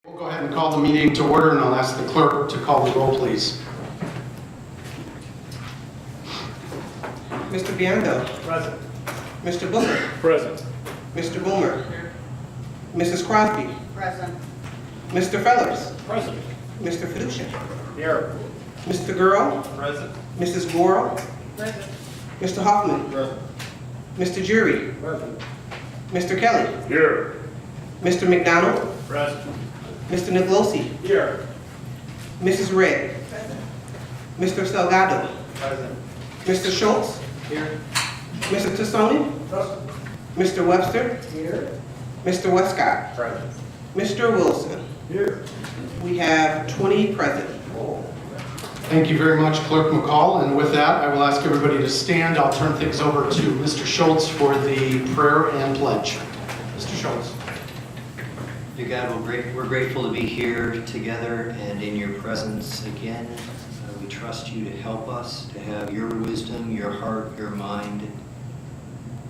We'll go ahead and call the meeting to order, and I'll ask the clerk to call the roll, please. Mr. Bianco. Present. Mr. Booker. Present. Mr. Boomer. Mrs. Crosby. Present. Mr. Fellers. Present. Mr. Fiducia. Here. Mr. Gurl. Present. Mrs. Goro. Present. Mr. Hoffman. Present. Mr. Jury. Present. Mr. Kelly. Here. Mr. McDonald. Present. Mr. Nicolosi. Here. Mrs. Red. Mr. Salgado. Present. Mr. Schultz. Here. Mr. Tassoni. Present. Mr. Webster. Here. Mr. Westcott. Present. Mr. Wilson. Here. We have 20 present. Thank you very much, Clerk McCall. And with that, I will ask everybody to stand. I'll turn things over to Mr. Schultz for the prayer and pledge. Mr. Schultz. Dear God, we're grateful to be here together and in your presence again. We trust you to help us, to have your wisdom, your heart, your mind.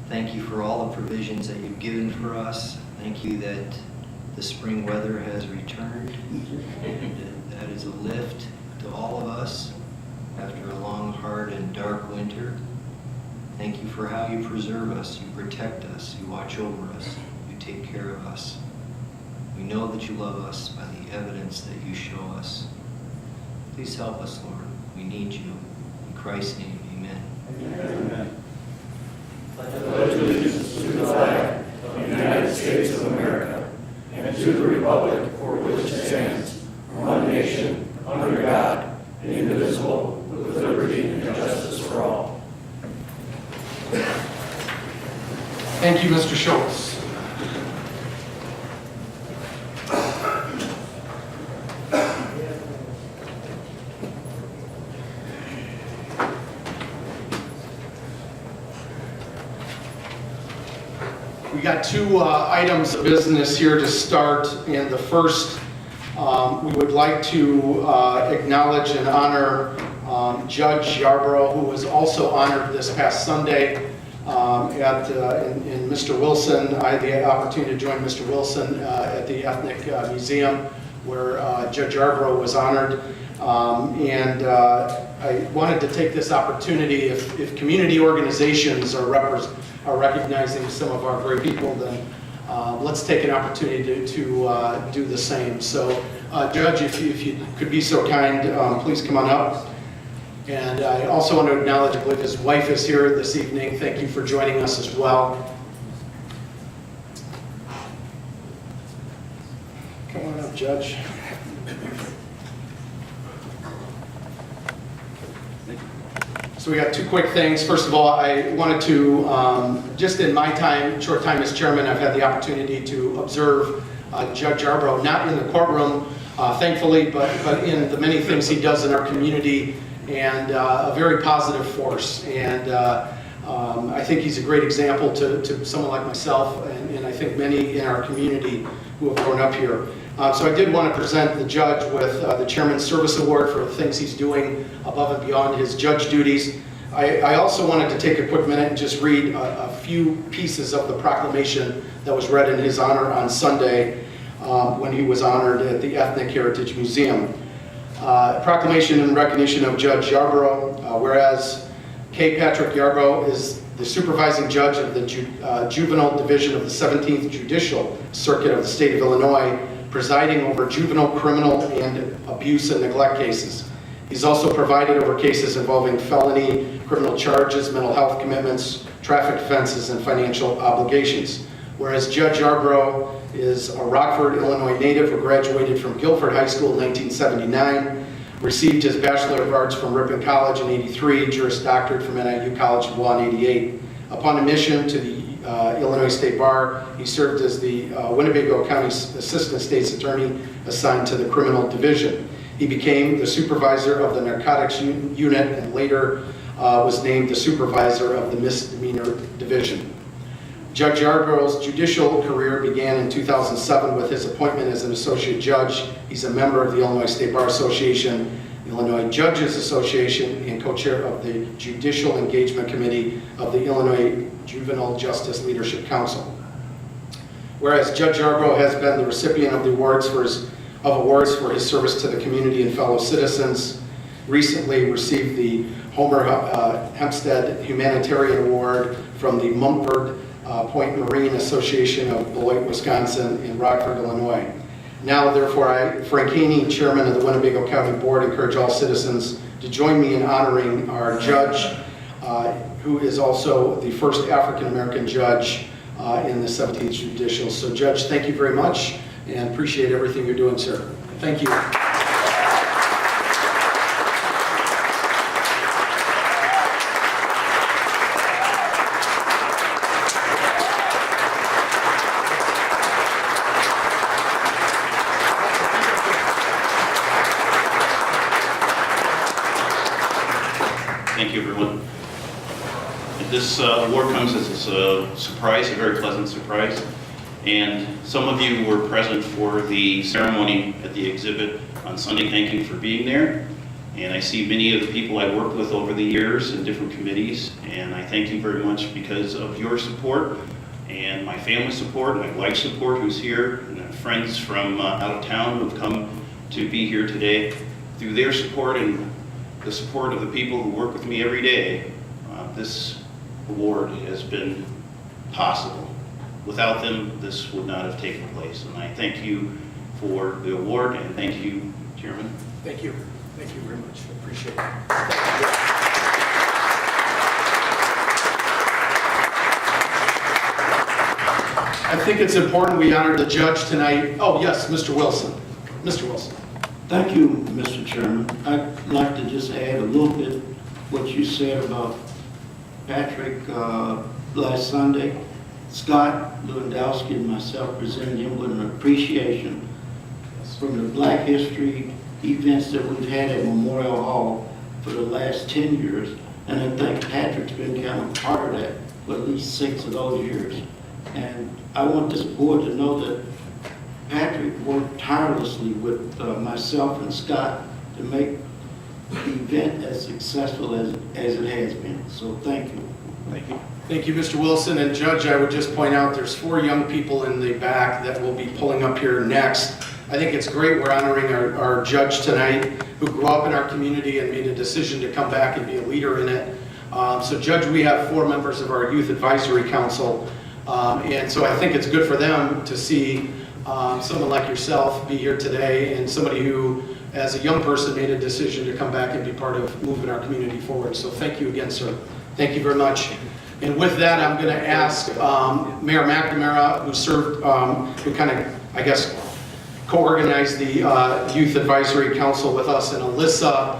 Thank you for all the provisions that you've given for us. Thank you that the spring weather has returned. That is a lift to all of us after a long, hard, and dark winter. Thank you for how you preserve us, you protect us, you watch over us, you take care of us. We know that you love us by the evidence that you show us. Please help us, Lord. We need you. In Christ's name, amen. Amen. pledge allegiance to the flag of the United States of America and to the republic for which it stands, one nation, under God, indivisible, with liberty and justice for all. Thank you, Mr. Schultz. We got two items of business here to start, and the first, we would like to acknowledge and honor Judge Yarbrough, who was also honored this past Sunday in Mr. Wilson. I had the opportunity to join Mr. Wilson at the Ethnic Museum, where Judge Yarbrough was honored. I wanted to take this opportunity, if community organizations are recognizing some of our great people, then let's take an opportunity to do the same. So, Judge, if you could be so kind, please come on up. And I also want to acknowledge, I believe his wife is here this evening. Thank you for joining us as well. Come on up, Judge. So we got two quick things. First of all, I wanted to, just in my short time as chairman, I've had the opportunity to observe Judge Yarbrough, not in the courtroom, thankfully, but in the many things he does in our community, and a very positive force. And I think he's a great example to someone like myself, and I think many in our community who have grown up here. So I did want to present the judge with the Chairman's Service Award for the things he's doing above and beyond his judge duties. I also wanted to take a quick minute and just read a few pieces of the proclamation that was read in his honor on Sunday when he was honored at the Ethnic Heritage Museum. Proclamation in recognition of Judge Yarbrough, whereas K. Patrick Yarbrough is the supervising judge of the Juvenile Division of the 17th Judicial Circuit of the State of Illinois, presiding over juvenile, criminal, and abuse and neglect cases. He's also presided over cases involving felony, criminal charges, mental health commitments, traffic offenses, and financial obligations. Whereas Judge Yarbrough is a Rockford, Illinois native who graduated from Guilford High School in 1979, received his Bachelor of Arts from Ripon College in '83, Juris Doctorate from NIU College of Law in '88. Upon admission to the Illinois State Bar, he served as the Winnebago County Assistant State's Attorney assigned to the Criminal Division. He became the supervisor of the Narcotics Unit and later was named the supervisor of the Misdemeanor Division. Judge Yarbrough's judicial career began in 2007 with his appointment as an associate judge. He's a member of the Illinois State Bar Association, the Illinois Judges Association, and co-chair of the Judicial Engagement Committee of the Illinois Juvenile Justice Leadership Council. Whereas Judge Yarbrough has been the recipient of the awards for his of awards for his service to the community and fellow citizens. Recently received the Homer Hempstead Humanitarian Award from the Mumford Point Marine Association of Beloit, Wisconsin in Rockford, Illinois. Now, therefore, I, Frank Haney, Chairman of the Winnebago County Board, encourage all citizens to join me in honoring our judge, who is also the first African-American judge in the 17th Judicial. So, Judge, thank you very much and appreciate everything you're doing, sir. Thank you. Thank you, everyone. This award comes as a surprise, a very pleasant surprise. And some of you were present for the ceremony at the exhibit on Sunday. Thank you for being there. And I see many of the people I worked with over the years in different committees. And I thank you very much because of your support and my family's support, my wife's support who's here, and friends from out of town who've come to be here today. Through their support and the support of the people who work with me every day, this award has been possible. Without them, this would not have taken place. And I thank you for the award, and thank you, Chairman. Thank you. Thank you very much. Appreciate it. I think it's important we honor the judge tonight. Oh, yes, Mr. Wilson. Mr. Wilson. Thank you, Mr. Chairman. I'd like to just add a little bit what you said about Patrick last Sunday. Scott Lewandowski and myself presented him with an appreciation from the Black History events that we've had at Memorial Hall for the last 10 years. And I think Patrick's been kind of part of that for at least 6 of those years. And I want this board to know that Patrick worked tirelessly with myself and Scott to make the event as successful as it has been. So thank you. Thank you. Thank you, Mr. Wilson. And Judge, I would just point out there's 4 young people in the back that will be pulling up here next. I think it's great we're honoring our judge tonight who grew up in our community and made a decision to come back and be a leader in it. So Judge, we have 4 members of our Youth Advisory Council. And so I think it's good for them to see someone like yourself be here today and somebody who, as a young person, made a decision to come back and be part of moving our community forward. So thank you again, sir. Thank you very much. And with that, I'm going to ask Mayor McNamara, who served, who kind of, I guess, co-organized the Youth Advisory Council with us, and Alyssa,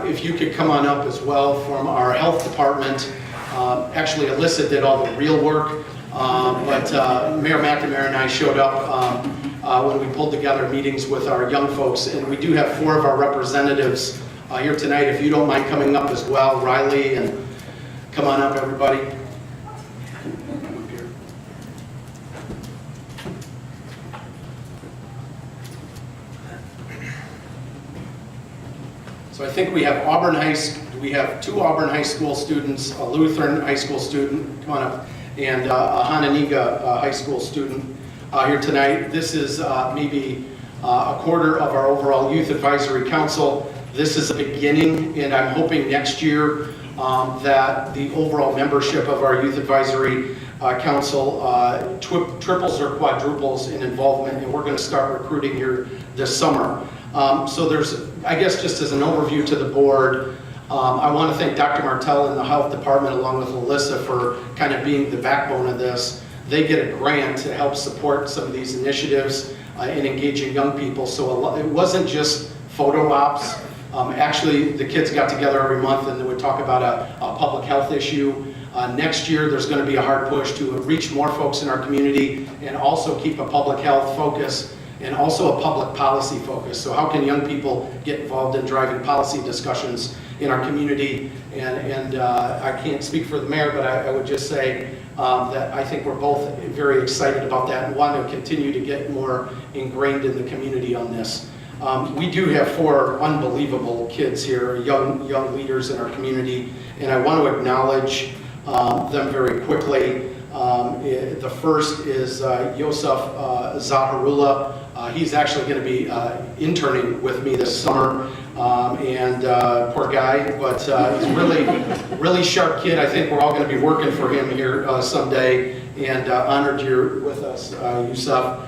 if you could come on up as well from our health department. Actually, Alyssa did all the real work, but Mayor McNamara and I showed up when we pulled together meetings with our young folks, and we do have 4 of our representatives here tonight. If you don't mind coming up as well, Riley, and come on up, everybody. So I think we have Auburn we have 2 Auburn High School students, a Lutheran High School student, come on up, and a Hananiga High School student here tonight. This is maybe a quarter of our overall Youth Advisory Council. This is a beginning, and I'm hoping next year that the overall membership of our Youth Advisory Council triples or quadruples in involvement, and we're going to start recruiting here this summer. So there's, I guess, just as an overview to the board, I want to thank Dr. Martell and the health department along with Alyssa for kind of being the backbone of this. They get a grant to help support some of these initiatives in engaging young people. So it wasn't just photo ops. Actually, the kids got together every month and they would talk about a public health issue. Next year, there's going to be a hard push to reach more folks in our community and also keep a public health focus and also a public policy focus. So how can young people get involved in driving policy discussions in our community? And I can't speak for the mayor, but I would just say that I think we're both very excited about that and want to continue to get more ingrained in the community on this. We do have 4 unbelievable kids here, young leaders in our community, and I want to acknowledge them very quickly. The first is Yosef Zaharullah. He's actually going to be interning with me this summer, and poor guy, but he's really sharp kid. I think we're all going to be working for him here someday, and honored you're with us, Yosef.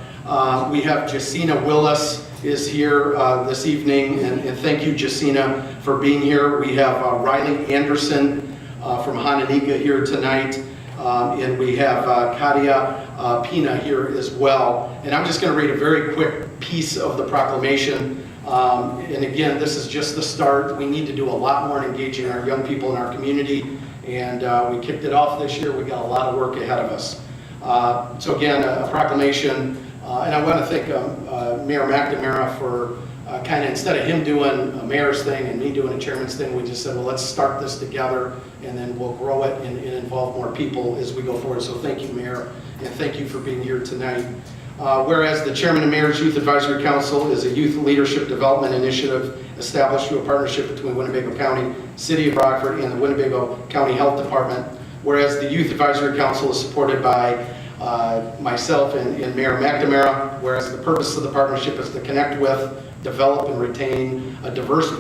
We have Jacina Willis is here this evening, and thank you, Jacina, for being here. We have Riley Anderson from Hananiga here tonight. And we have Katia Pina here as well. And I'm just going to read a very quick piece of the proclamation. And again, this is just the start. We need to do a lot more in engaging our young people in our community. And we kicked it off this year. We got a lot of work ahead of us. So again, a proclamation. And I want to thank Mayor McNamara for kind of, instead of him doing a mayor's thing and me doing a chairman's thing, we just said, well, let's start this together, and then we'll grow it and involve more people as we go forward. So thank you, Mayor, and thank you for being here tonight. Whereas the Chairman of Mayor's Youth Advisory Council is a youth leadership development initiative established through a partnership between Winnebago County, City of Rockford, and the Winnebago County Health Department. Whereas the Youth Advisory Council is supported by myself and Mayor McNamara, whereas the purpose of the partnership is to connect with, develop, and retain a diverse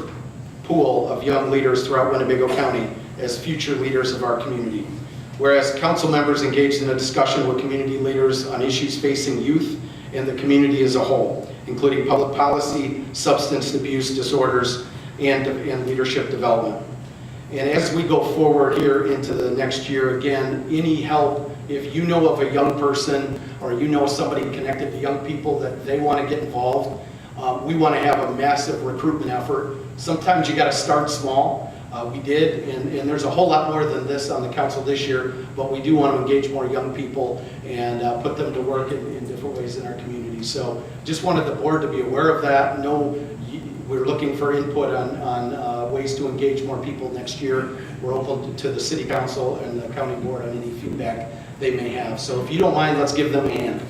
pool of young leaders throughout Winnebago County as future leaders of our community. Whereas council members engaged in a discussion with community leaders on issues facing youth and the community as a whole, including public policy, substance abuse disorders, and leadership development. And as we go forward here into the next year, again, any help, if you know of a young person or you know somebody connected to young people that they want to get involved, we want to have a massive recruitment effort. Sometimes you got to start small. We did, and there's a whole lot more than this on the council this year, but we do want to engage more young people and put them to work in different ways in our community. So just wanted the board to be aware of that. We're looking for input on ways to engage more people next year. We're open to the city council and the county board on any feedback they may have. So if you don't mind, let's give them a hand.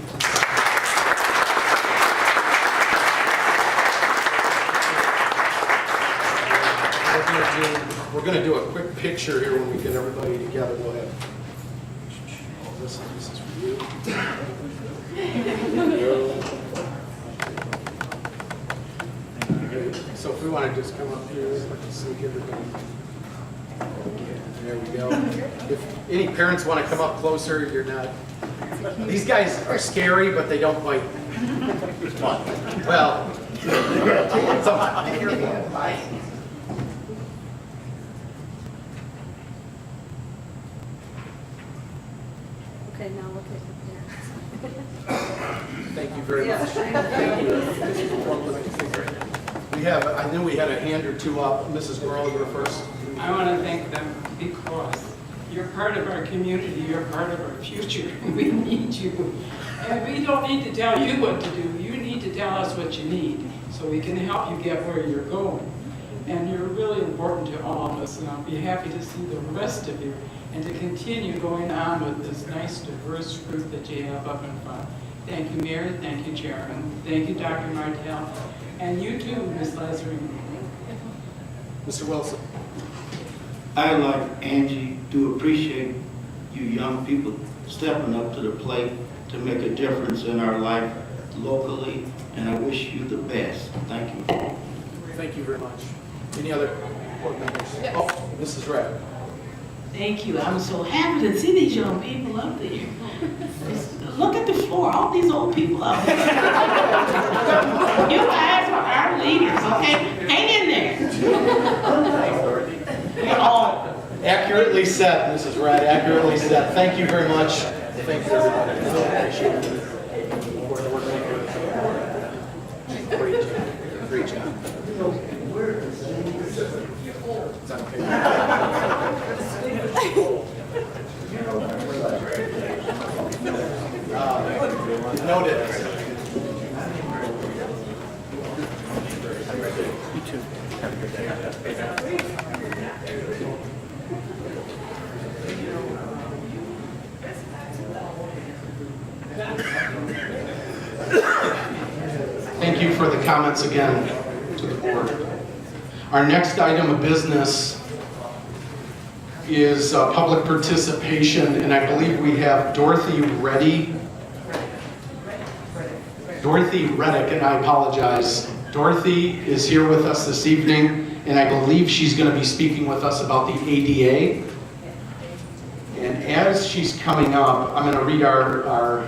We're going to do a quick picture here when we get everybody together. Go ahead. This is for you. So if we want to just come up here, let's see everybody. There we go. If any parents want to come up closer, you're not. These guys are scary, but they don't bite. Well, Okay, now look at the parents. thank you very much. Thank you. I knew we had a hand or two up. Mrs. Burrow, you're first. I want to thank them because you're part of our community, you're part of our future. We need you. And we don't need to tell you what to do. You need to tell us what you need so we can help you get where you're going. And you're really important to all of us, and I'll be happy to see the rest of you and to continue going on with this nice, diverse group that you have up in front. Thank you, Mayor. Thank you, Chairman. Thank you, Dr. Martell. And you too, Ms. Leslie. Mr. Wilson. I, like Angie, do appreciate you young people stepping up to the plate to make a difference in our life locally, and I wish you the best. Thank you. Thank you very much. Any other board members? Yes. Oh, Mrs. Rabb. Thank you. I'm so happy to see these young people up there. Look at the floor, all these old people out there. You guys are our leaders, okay? Hang in there. We're all Accurately said, Mrs. Rabb, accurately said. Thank you very much. Thank you, everybody. Appreciate it. Great job. Great job. Is that okay? Noted. You too. Have a good day. Thank you for the comments again to the board. Our next item of business is public participation, and I believe we have Dorothy Reddick, and I apologize. Dorothy is here with us this evening, and I believe she's going to be speaking with us about the ADA. And as she's coming up, I'm going to read our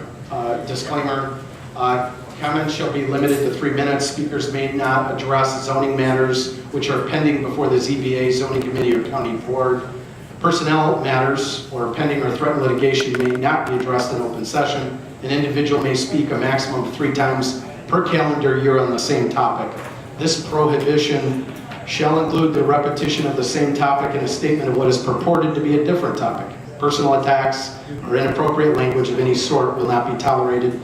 disclaimer. Comments shall be limited to 3 minutes. Speakers may not address zoning matters which are pending before the ZBA, zoning committee, or county board. Personnel matters or pending or threatened litigation may not be addressed in open session. An individual may speak a maximum of 3 times per calendar year on the same topic. This prohibition shall include the repetition of the same topic and a statement of what is purported to be a different topic. Personal attacks or inappropriate language of any sort will not be tolerated.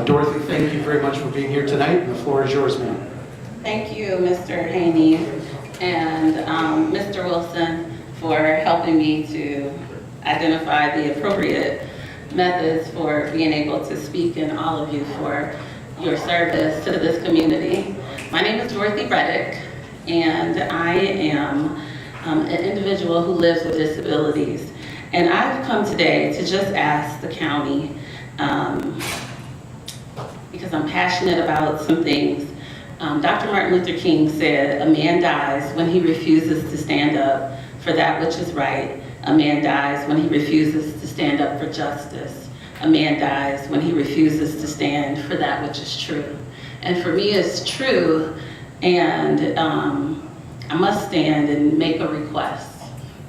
Dorothy, thank you very much for being here tonight, and the floor is yours, ma'am. Thank you, Mr. Haney and Mr. Wilson, for helping me to identify the appropriate methods for being able to speak, and all of you for your service to this community. My name is Dorothy Reddick, and I am an individual who lives with disabilities. And I've come today to just ask the county, because I'm passionate about some things. Dr. Martin Luther King said, "A man dies when he refuses to stand up for that which is right. A man dies when he refuses to stand up for justice. A man dies when he refuses to stand for that which is true." And for me, it's true, and I must stand and make a request.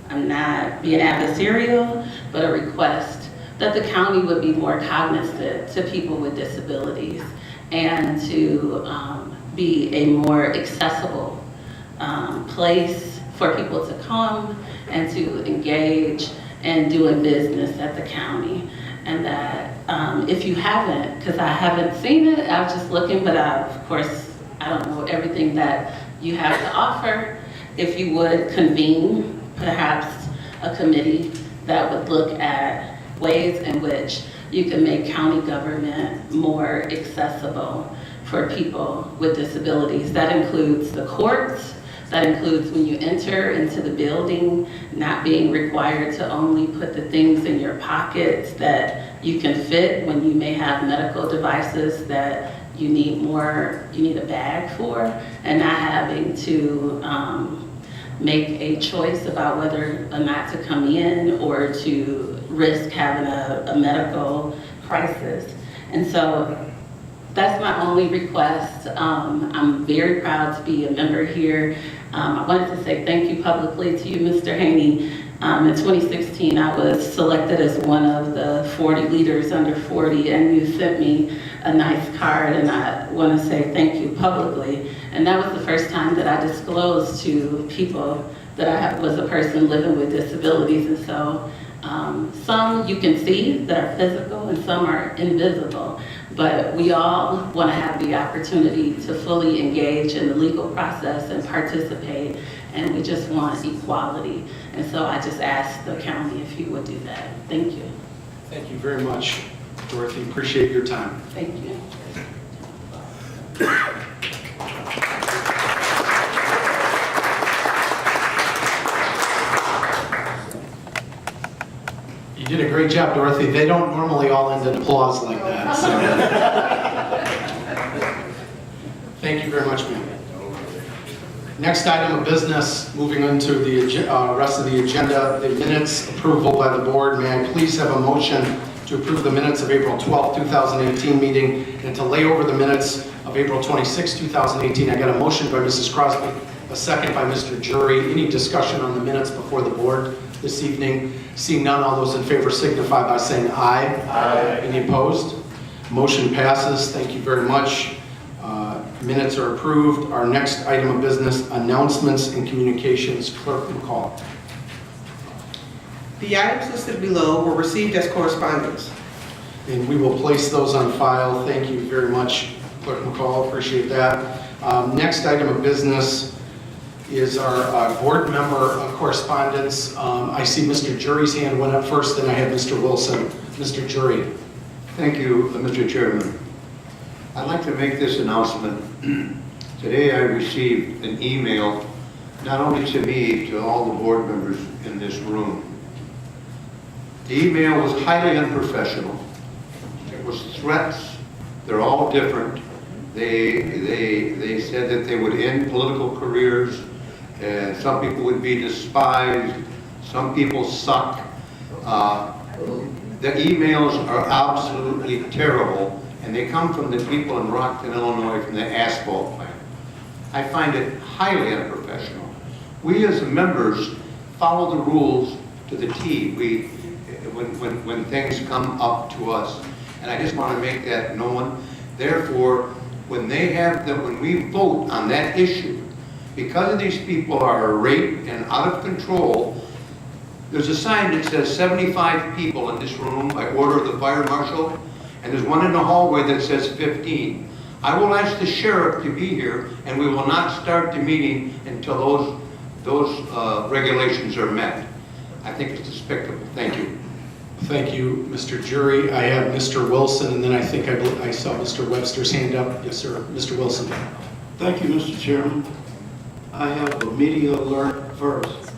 I'm not being adversarial, but a request that the county would be more cognizant to people with disabilities, and to be a more accessible place for people to come and to engage in doing business at the county. And that if you haven't, because I haven't seen it, I was just looking, but of course, I don't know everything that you have to offer. If you would convene perhaps a committee that would look at ways in which you can make county government more accessible for people with disabilities. That includes the courts, that includes when you enter into the building, not being required to only put the things in your pockets that you can fit when you may have medical devices that you need a bag for, and not having to make a choice about whether or not to come in or to risk having a medical crisis. And so that's my only request. I'm very proud to be a member here. I wanted to say thank you publicly to you, Mr. Haney. In 2016, I was selected as one of the 40 leaders under 40, and you sent me a nice card, and I want to say thank you publicly. And that was the first time that I disclosed to people that I was a person living with disabilities. And so some you can see that are physical and some are invisible, but we all want to have the opportunity to fully engage in the legal process and participate, and we just want equality. And so I just asked the county if you would do that. Thank you. Thank you very much, Dorothy. Appreciate your time. Thank you. You did a great job, Dorothy. They don't normally all end in applause like that. So. Thank you very much, ma'am. Next item of business, moving into the rest of the agenda, the minutes approval by the board. May I please have a motion to approve the minutes of April 12, 2018 meeting, and to lay over the minutes of April 26, 2018. I got a motion by Mrs. Crosby, a second by Mr. Jury. Any discussion on the minutes before the board this evening? Seeing none, all those in favor signify by saying aye. Aye. Any opposed? Motion passes. Thank you very much. Minutes are approved. Our next item of business, announcements and communications. Clerk McCall. The items listed below were received as correspondence. And we will place those on file. Thank you very much, Clerk McCall. Appreciate that. Next item of business is our board member correspondence. I see Mr. Jury's hand went up first, then I have Mr. Wilson. Mr. Jury. Thank you, Mr. Chairman. I'd like to make this announcement. Today I received an email not only to me, to all the board members in this room. The email was highly unprofessional. It was threats. They're all different. They said that they would end political careers, and some people would be despised. Some people suck. The emails are absolutely terrible, and they come from the people in Rockton, Illinois, from the asphalt plant. I find it highly unprofessional. We as members follow the rules to the T. When things come up to us, and I just want to make that known. Therefore, when we vote on that issue, because of these people are raped and out of control, there's a sign that says 75 people in this room by order of the fire marshal, and there's one in the hallway that says 15. I will ask the sheriff to be here, and we will not start the meeting until those regulations are met. I think it's despicable. Thank you. Thank you, Mr. Jury. I have Mr. Wilson, and then I think I saw Mr. Webster's hand up. Yes, sir. Mr. Wilson. Thank you, Mr. Chairman. I have a media alert first.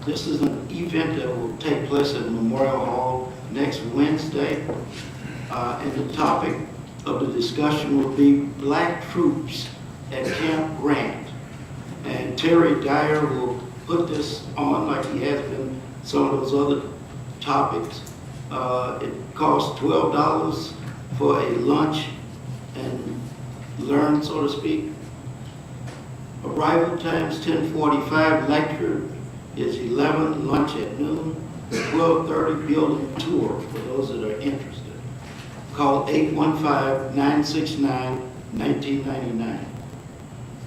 This is an event that will take place at Memorial Hall next Wednesday. And the topic of the discussion will be Black Troops at Camp Grant. And Terry Dyer will put this on like he has been some of those other topics. It costs $12 for a lunch and learn, so to speak. Arrival times 10:45, lecture is 11, lunch at noon, 12:30 building tour for those that are interested. Call 815-969-1999.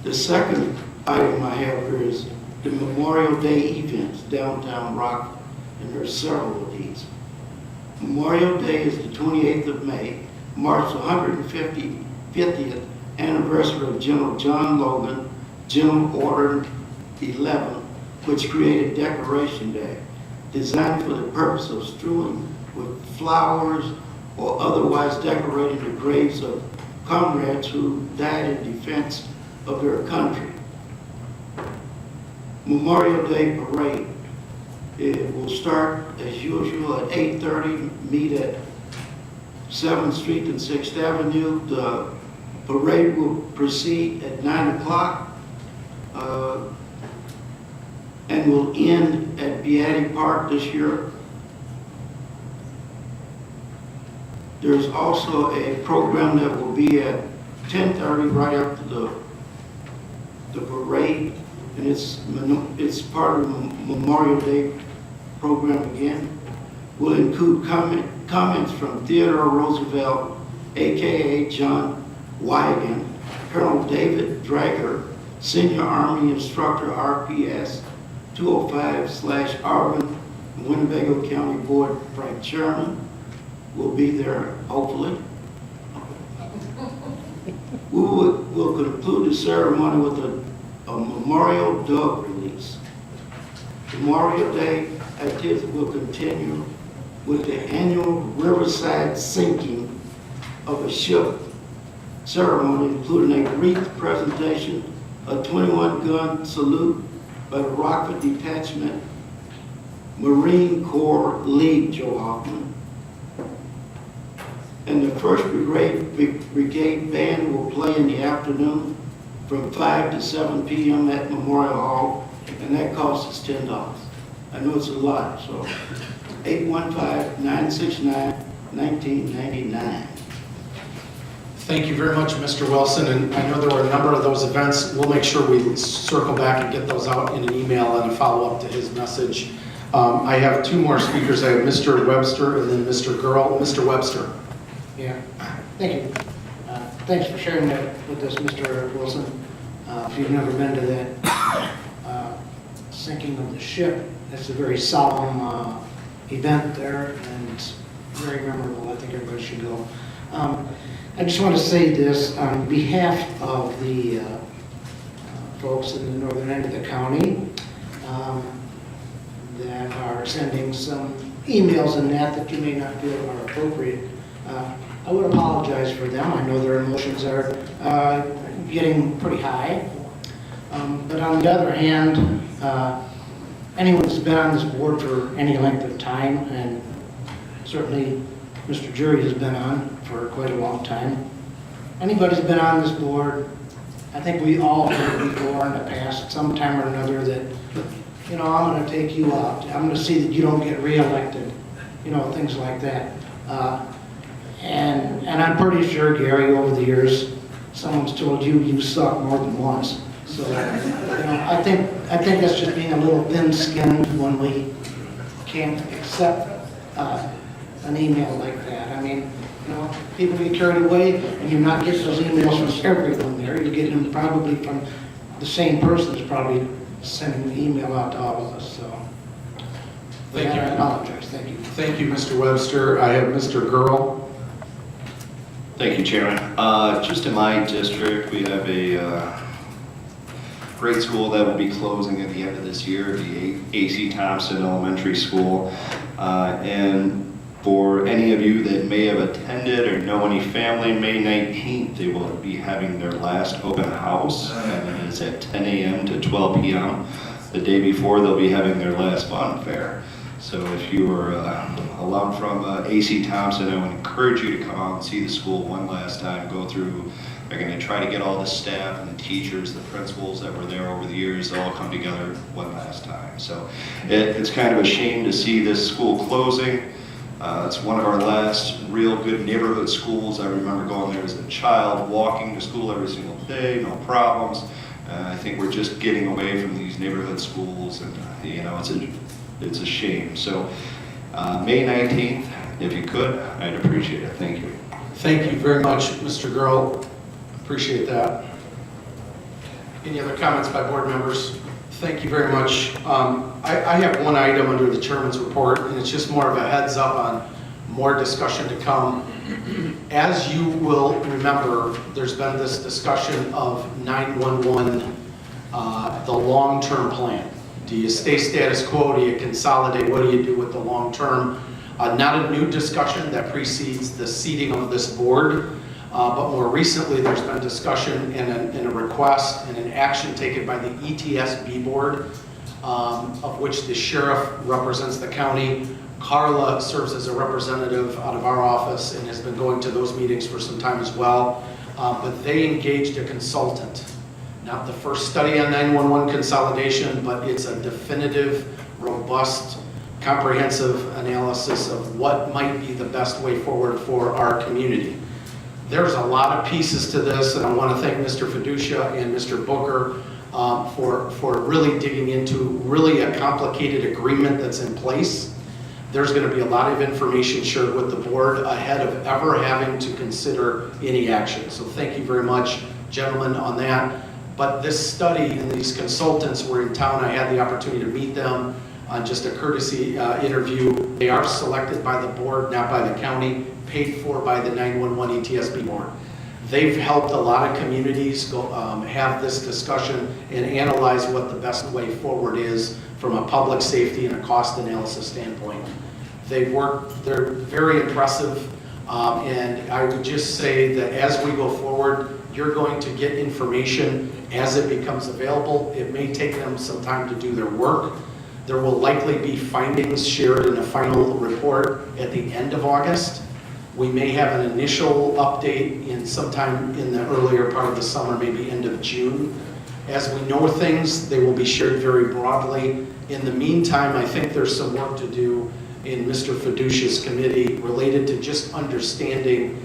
The second item I have here is the Memorial Day events downtown Rockford, and there are several of these. Memorial Day is the 28th of May, marks the 150th anniversary of General John Logan, General Order 11, which created Decoration Day, designed for the purpose of strewing with flowers or otherwise decorating the graves of comrades who died in defense of their country. Memorial Day Parade. It will start as usual at 8:30, meet at 7th Street and 6th Avenue. The parade will proceed at 9 o'clock and will end at Beatty Park this year. There's also a program that will be at 10:30 right after the parade, and it's part of the Memorial Day program again. Will include comments from Theodore Roosevelt, aka John Wygan, Colonel David Drager, Senior Army Instructor, RPS 205/Arvin, Winnebago County Board Frank Chairman will be there, hopefully. We will conclude the ceremony with a memorial dove release. Memorial Day activity will continue with the annual riverside sinking of a ship ceremony, including a wreath presentation, a 21-gun salute by the Rockford Detachment Marine Corps lead, Joe Hoffman. And the 1st Brigade Band will play in the afternoon from 5 to 7 p.m. at Memorial Hall, and that costs us $10. I know it's a lot, so 815-969-1999. Thank you very much, Mr. Wilson, and I know there were a number of those events. We'll make sure we circle back and get those out in an email and a follow-up to his message. I have two more speakers. I have Mr. Webster and then Mr. Girl. Mr. Webster. Yeah, thank you. Thanks for sharing that with us, Mr. Wilson. If you've never been to that sinking of the ship, it's a very solemn event there, and it's very memorable. I think everybody should go. I just want to say this on behalf of the folks in the northern end of the county that are sending some emails and that you may not feel are appropriate. I would apologize for them. I know their emotions are getting pretty high. But on the other hand, anyone that's been on this board for any length of time, and certainly Mr. Jury has been on for quite a long time. Anybody's been on this board, I think we all heard before in the past, sometime or another, that, you know, I'm going to take you out. I'm going to see that you don't get reelected, you know, things like that. And I'm pretty sure, Gary, over the years, someone's told you you suck more than once. So, you know, I think that's just being a little thin-skinned when we can't accept an email like that. I mean, you know, people get carried away, and you're not getting those emails from everyone there. You're getting them probably from the same person that's probably sending the email out to all of us. So, Thank you. I apologize. Thank you. Thank you, Mr. Webster. I have Mr. Gurl. Thank you, Chairman. Just in my district, we have a grade school that will be closing at the end of this year, the A.C. Thompson Elementary School. And for any of you that may have attended or know any family, May 19th, they will be having their last open house, and it is at 10 a.m. to 12 p.m. The day before, they'll be having their last fun fair. So if you are alum from A.C. Thompson, I would encourage you to come out and see the school one last time, go through. They're going to try to get all the staff and the teachers, the principals that were there over the years to all come together one last time. So it's kind of a shame to see this school closing. It's one of our last real good neighborhood schools. I remember going there as a child, walking to school every single day, no problems. I think we're just getting away from these neighborhood schools, and you know, it's a shame. So May 19th, if you could, I'd appreciate it. Thank you. Thank you very much, Mr. Gurl. Appreciate that. Any other comments by board members? Thank you very much. I have one item under the chairman's report, and it's just more of a heads up on more discussion to come. As you will remember, there's been this discussion of 911, the long-term plan. Do you stay status quo? Do you consolidate? What do you do with the long term? Not a new discussion that precedes the seating of this board, but more recently there's been discussion and a request and an action taken by the ETSB board, of which the sheriff represents the county. Carla serves as a representative out of our office and has been going to those meetings for some time as well. But they engaged a consultant. Not the first study on 911 consolidation, but it's a definitive, robust, comprehensive analysis of what might be the best way forward for our community. There's a lot of pieces to this, and I want to thank Mr. Fiducia and Mr. Booker for really digging into really a complicated agreement that's in place. There's going to be a lot of information shared with the board ahead of ever having to consider any action. So thank you very much, gentlemen, on that. But this study and these consultants were in town. I had the opportunity to meet them on just a courtesy interview. They are selected by the board, not by the county, paid for by the 911 ETSB board. They've helped a lot of communities go have this discussion and analyze what the best way forward is from a public safety and a cost analysis standpoint. They've worked, they're very impressive, and I would just say that as we go forward, you're going to get information as it becomes available. It may take them some time to do their work. There will likely be findings shared in a final report at the end of August. We may have an initial update in sometime in the earlier part of the summer, maybe end of June. As we know things, they will be shared very broadly. In the meantime, I think there's some work to do in Mr. Fiducia's committee related to just understanding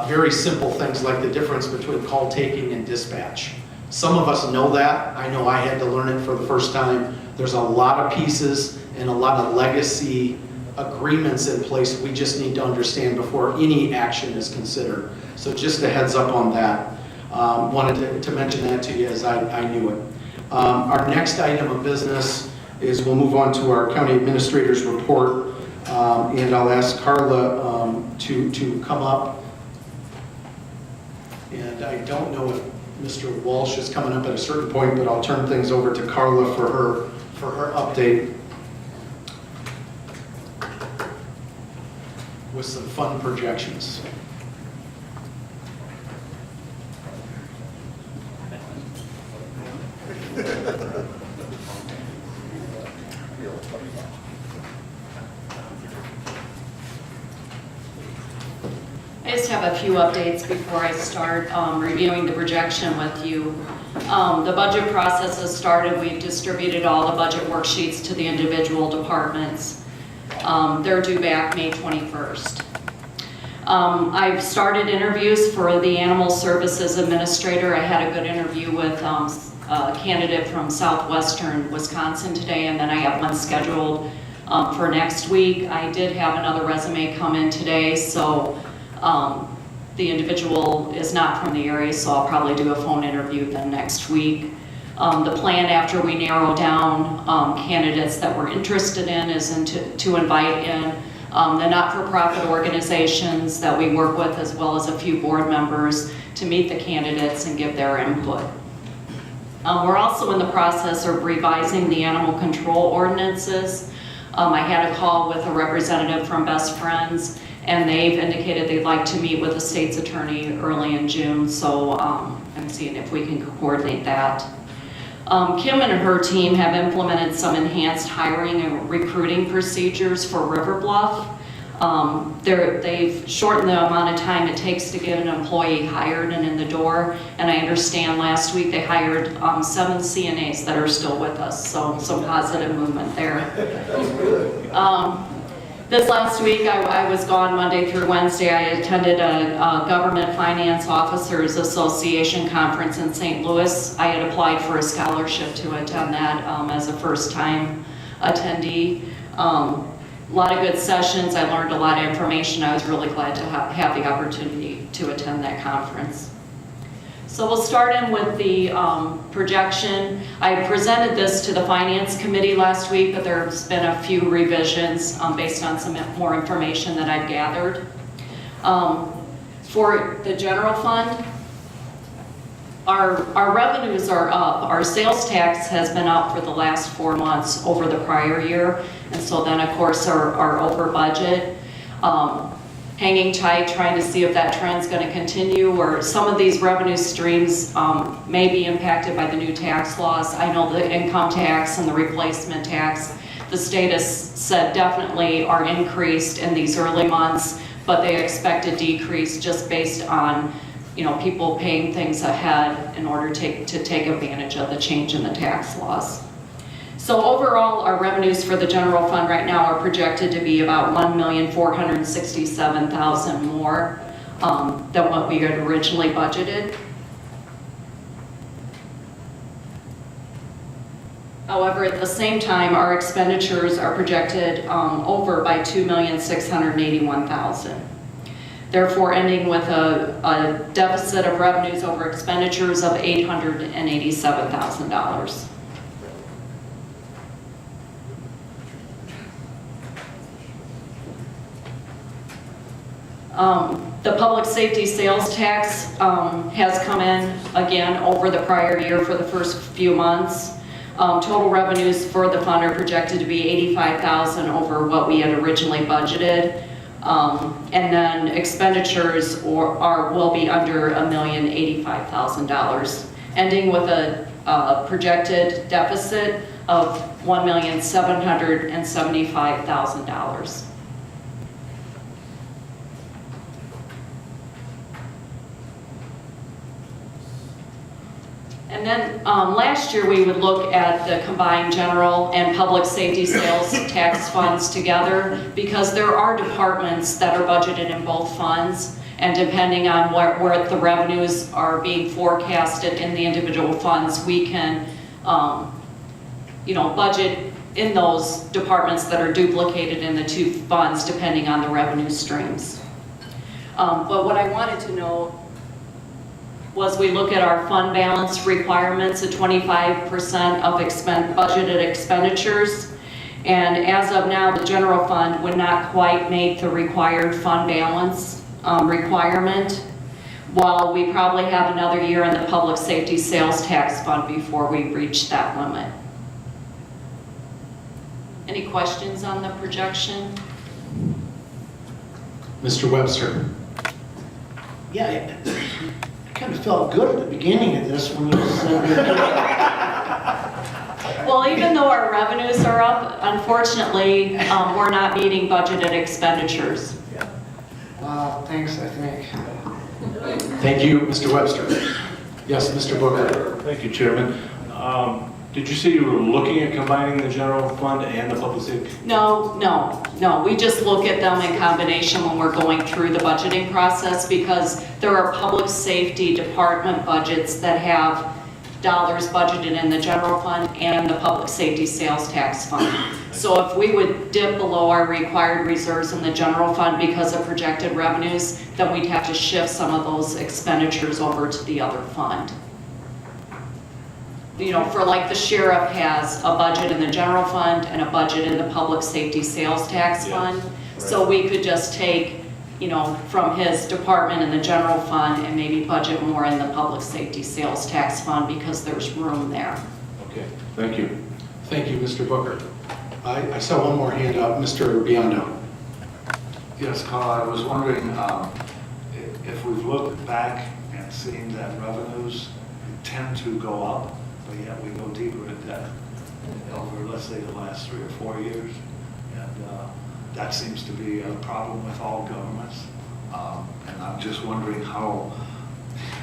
very simple things like the difference between call taking and dispatch. Some of us know that. I know I had to learn it for the first time. There's a lot of pieces and a lot of legacy agreements in place we just need to understand before any action is considered. So just a heads up on that. Wanted to mention that to you as I knew it. Our next item of business is we'll move on to our county administrator's report, and I'll ask Carla to come up. And I don't know if Mr. Walsh is coming up at a certain point, but I'll turn things over to Carla for her update with some fun projections. just have a few updates before I start reviewing the projection with you. The budget process has started. We've distributed all the budget worksheets to the individual departments. They're due back May 21st. I've started interviews for the Animal Services Administrator. I had a good interview with a candidate from southwestern Wisconsin today, and then I have one scheduled for next week. I did have another resume come in today, so the individual is not from the area, so I'll probably do a phone interview then next week. The plan after we narrow down candidates that we're interested in is to invite in the not-for-profit organizations that we work with, as well as a few board members, to meet the candidates and give their input. We're also in the process of revising the animal control ordinances. I had a call with a representative from Best Friends, and they've indicated they'd like to meet with the state's attorney early in June, so I'm seeing if we can coordinate that. Kim and her team have implemented some enhanced hiring and recruiting procedures for River Bluff. They've shortened the amount of time it takes to get an employee hired and in the door, and I understand last week they hired 7 CNAs that are still with us, so some positive movement there. This last week, I was gone Monday through Wednesday. I attended a Government Finance Officers Association conference in St. Louis. I had applied for a scholarship to attend that as a first-time attendee. A lot of good sessions. I learned a lot of information. I was really glad to have the opportunity to attend that conference. So we'll start in with the projection. I presented this to the Finance Committee last week, but there's been a few revisions based on some more information that I've gathered. For the general fund, our revenues are up. Our sales tax has been up for the last 4 months over the prior year, and so then of course our over budget. Hanging tight, trying to see if that trend's going to continue, or some of these revenue streams may be impacted by the new tax laws. I know the income tax and the replacement tax, the state has said definitely are increased in these early months, but they expect a decrease just based on, you know, people paying things ahead in order to take advantage of the change in the tax laws. So overall, our revenues for the general fund right now are projected to be about $1,467,000 more than what we had originally budgeted. However, at the same time, our expenditures are projected over by $2,681,000. Therefore, ending with a deficit of revenues over expenditures of $887,000. The public safety sales tax has come in again over the prior year for the first few months. Total revenues for the fund are projected to be $85,000 over what we had originally budgeted. And then expenditures will be under $1,085,000, ending with a projected deficit of $1,775,000. And then last year we would look at the combined general and public safety sales tax funds together, because there are departments that are budgeted in both funds, and depending on where the revenues are being forecasted in the individual funds, we can budget in those departments that are duplicated in the two funds depending on the revenue streams. But what I wanted to know was we look at our fund balance requirements at 25% of budgeted expenditures. And as of now, the general fund would not quite make the required fund balance requirement, while we probably have another year in the public safety sales tax fund before we reach that limit. Any questions on the projection? Mr. Webster. Yeah, I kind of felt good at the beginning of this when you said Well, even though our revenues are up, unfortunately, we're not meeting budgeted expenditures. Wow, thanks, I think. Thank you, Mr. Webster. Yes, Mr. Booker. Thank you, Chairman. Did you say you were looking at combining the general fund and the public safety? No, we just look at them in combination when we're going through the budgeting process because there are public safety department budgets that have dollars budgeted in the general fund and the public safety sales tax fund. So if we would dip below our required reserves in the general fund because of projected revenues, then we'd have to shift some of those expenditures over to the other fund. You know, for like the sheriff has a budget in the general fund and a budget in the public safety sales tax fund. So we could just take, you know, from his department in the general fund and maybe budget more in the public safety sales tax fund because there's room there. Okay, thank you. Thank you, Mr. Booker. I saw one more hand up, Mr. Biondo. Yes, Carl, I was wondering if we've looked back and seen that revenues tend to go up, but yet we go deeper in debt over, let's say, the last 3 or 4 years. And that seems to be a problem with all governments. And I'm just wondering how,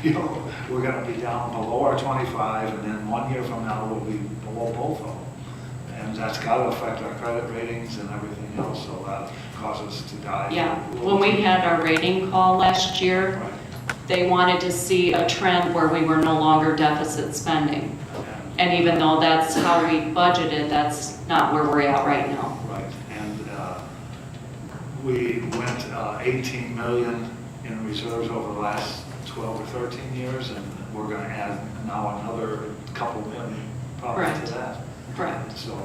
you know, we're going to be down below our 25, and then 1 year from now we'll be below both of them. And that's got to affect our credit ratings and everything else, so that causes us to die. Yeah, when we had our rating call last year, they wanted to see a trend where we were no longer deficit spending. And even though that's how we budgeted, that's not where we're at right now. Right, and we went 18 million in reserves over the last 12 or 13 years, and we're going to add now another couple million probably Correct. to that. Correct. So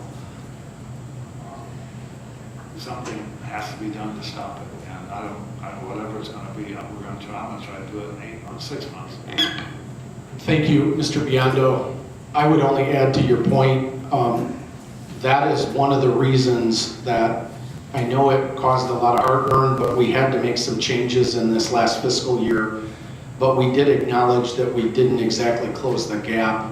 something has to be done to stop it, and I don't whatever it's going to be, I'm going to try to do it in 8 months, 6 months. Thank you, Mr. Biondo. I would only add to your point, that is one of the reasons that I know it caused a lot of heartburn, but we had to make some changes in this last fiscal year. But we did acknowledge that we didn't exactly close the gap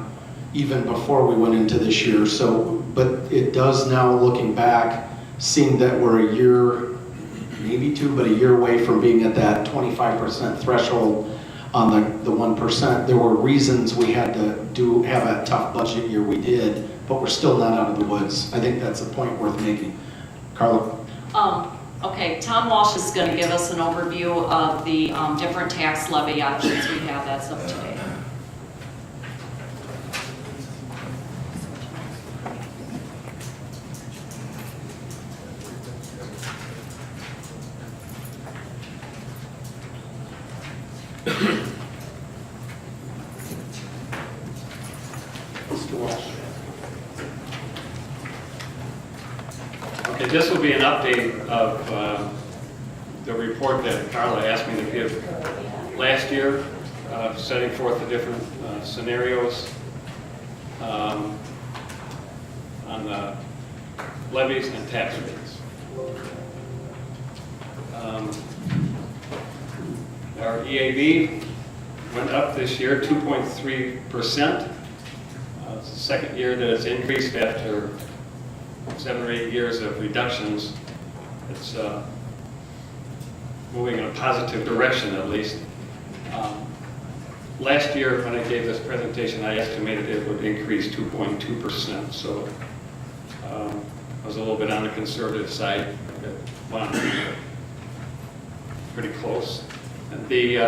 even before we went into this year. So, but it does now, looking back, seeing that we're a year, maybe 2, but a year away from being at that 25% threshold on the 1%. There were reasons we had to have a tough budget year, we did, but we're still not out of the woods. I think that's a point worth making. Carla? Okay, Tom Walsh is going to give us an overview of the different tax levy options we have as of today. Mr. Walsh. Okay, this will be an update of the report that Carla asked me to give last year, setting forth the different scenarios on the levies and tax rates. Our EAV went up this year 2.3%. It's the second year that it's increased after 7 or 8 years of reductions. It's moving in a positive direction, at least. Last year, when I gave this presentation, I estimated it would increase 2.2%. So I was a little bit on the conservative side. I wanted to be pretty close. And the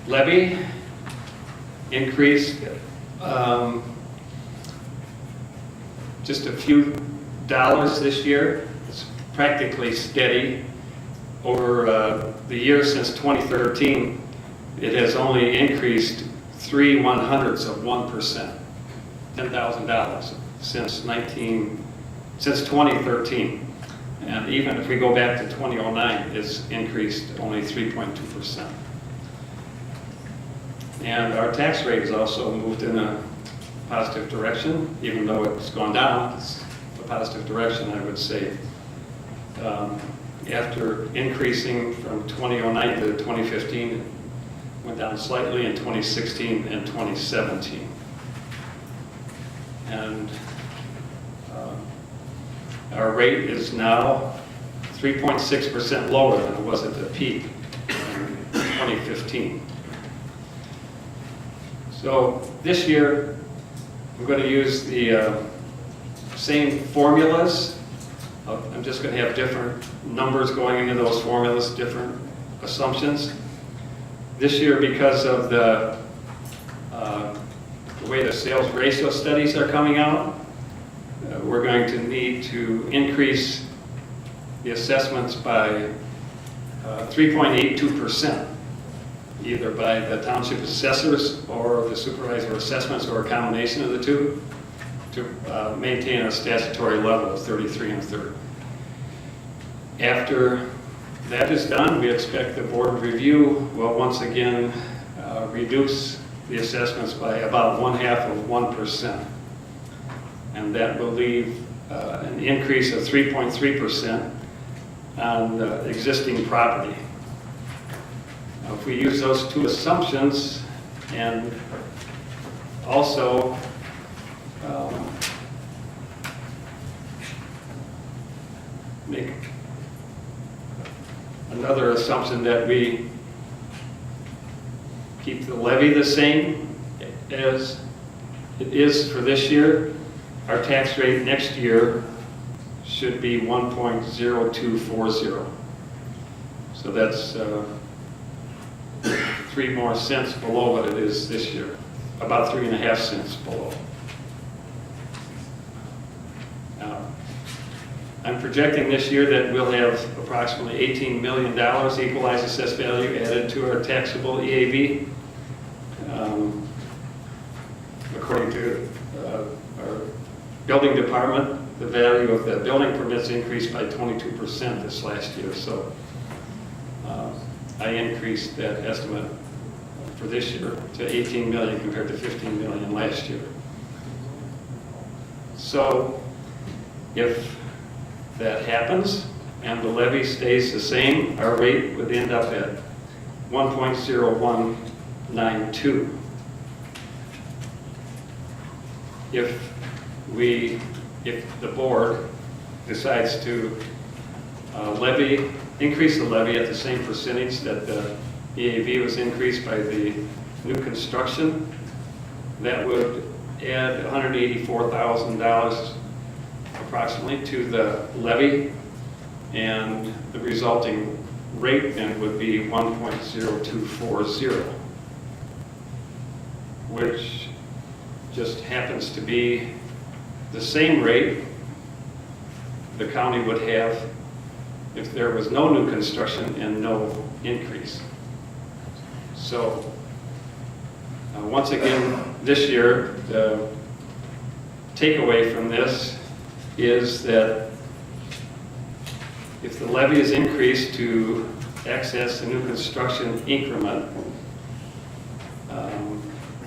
levy increased just a few dollars this year. It's practically steady. Over the years since 2013, it has only increased 0.03%, $10,000 since 2013. And even if we go back to 2009, it's increased only 3.2%. And our tax rate has also moved in a positive direction, even though it's gone down. It's a positive direction, I would say. After increasing from 2009 to 2015, it went down slightly in 2016 and 2017. And our rate is now 3.6% lower than it was at the peak in 2015. So this year, I'm going to use the same formulas. I'm just going to have different numbers going into those formulas, different assumptions. This year, because of the way the sales ratio studies are coming out, we're going to need to increase the assessments by 3.82%, either by the township assessors or the supervisor assessments, or a combination of the two, to maintain a statutory level of 33 1/3. After that is done, we expect the board review will once again reduce the assessments by about 0.5%. And that will leave an increase of 3.3% on the existing property. Now, if we use those two assumptions and also make another assumption that we keep the levy the same as it is for this year, our tax rate next year should be 1.0240. So that's 3 more cents below what it is this year, about 3.5 cents below. I'm projecting this year that we'll have approximately $18 million equalized assessed value added to our taxable EAV. According to our building department, the value of the building permits increased by 22% this last year. So I increased that estimate for this year to 18 million compared to 15 million last year. So if that happens and the levy stays the same, our rate would end up at 1.0192. If the board decides to increase the levy at the same percentage that the EAV was increased by the new construction, that would add $184,000 approximately to the levy, and the resulting rate then would be 1.0240, which just happens to be the same rate the county would have if there was no new construction and no increase. So once again, this year, the takeaway from this is that if the levy is increased to access the new construction increment,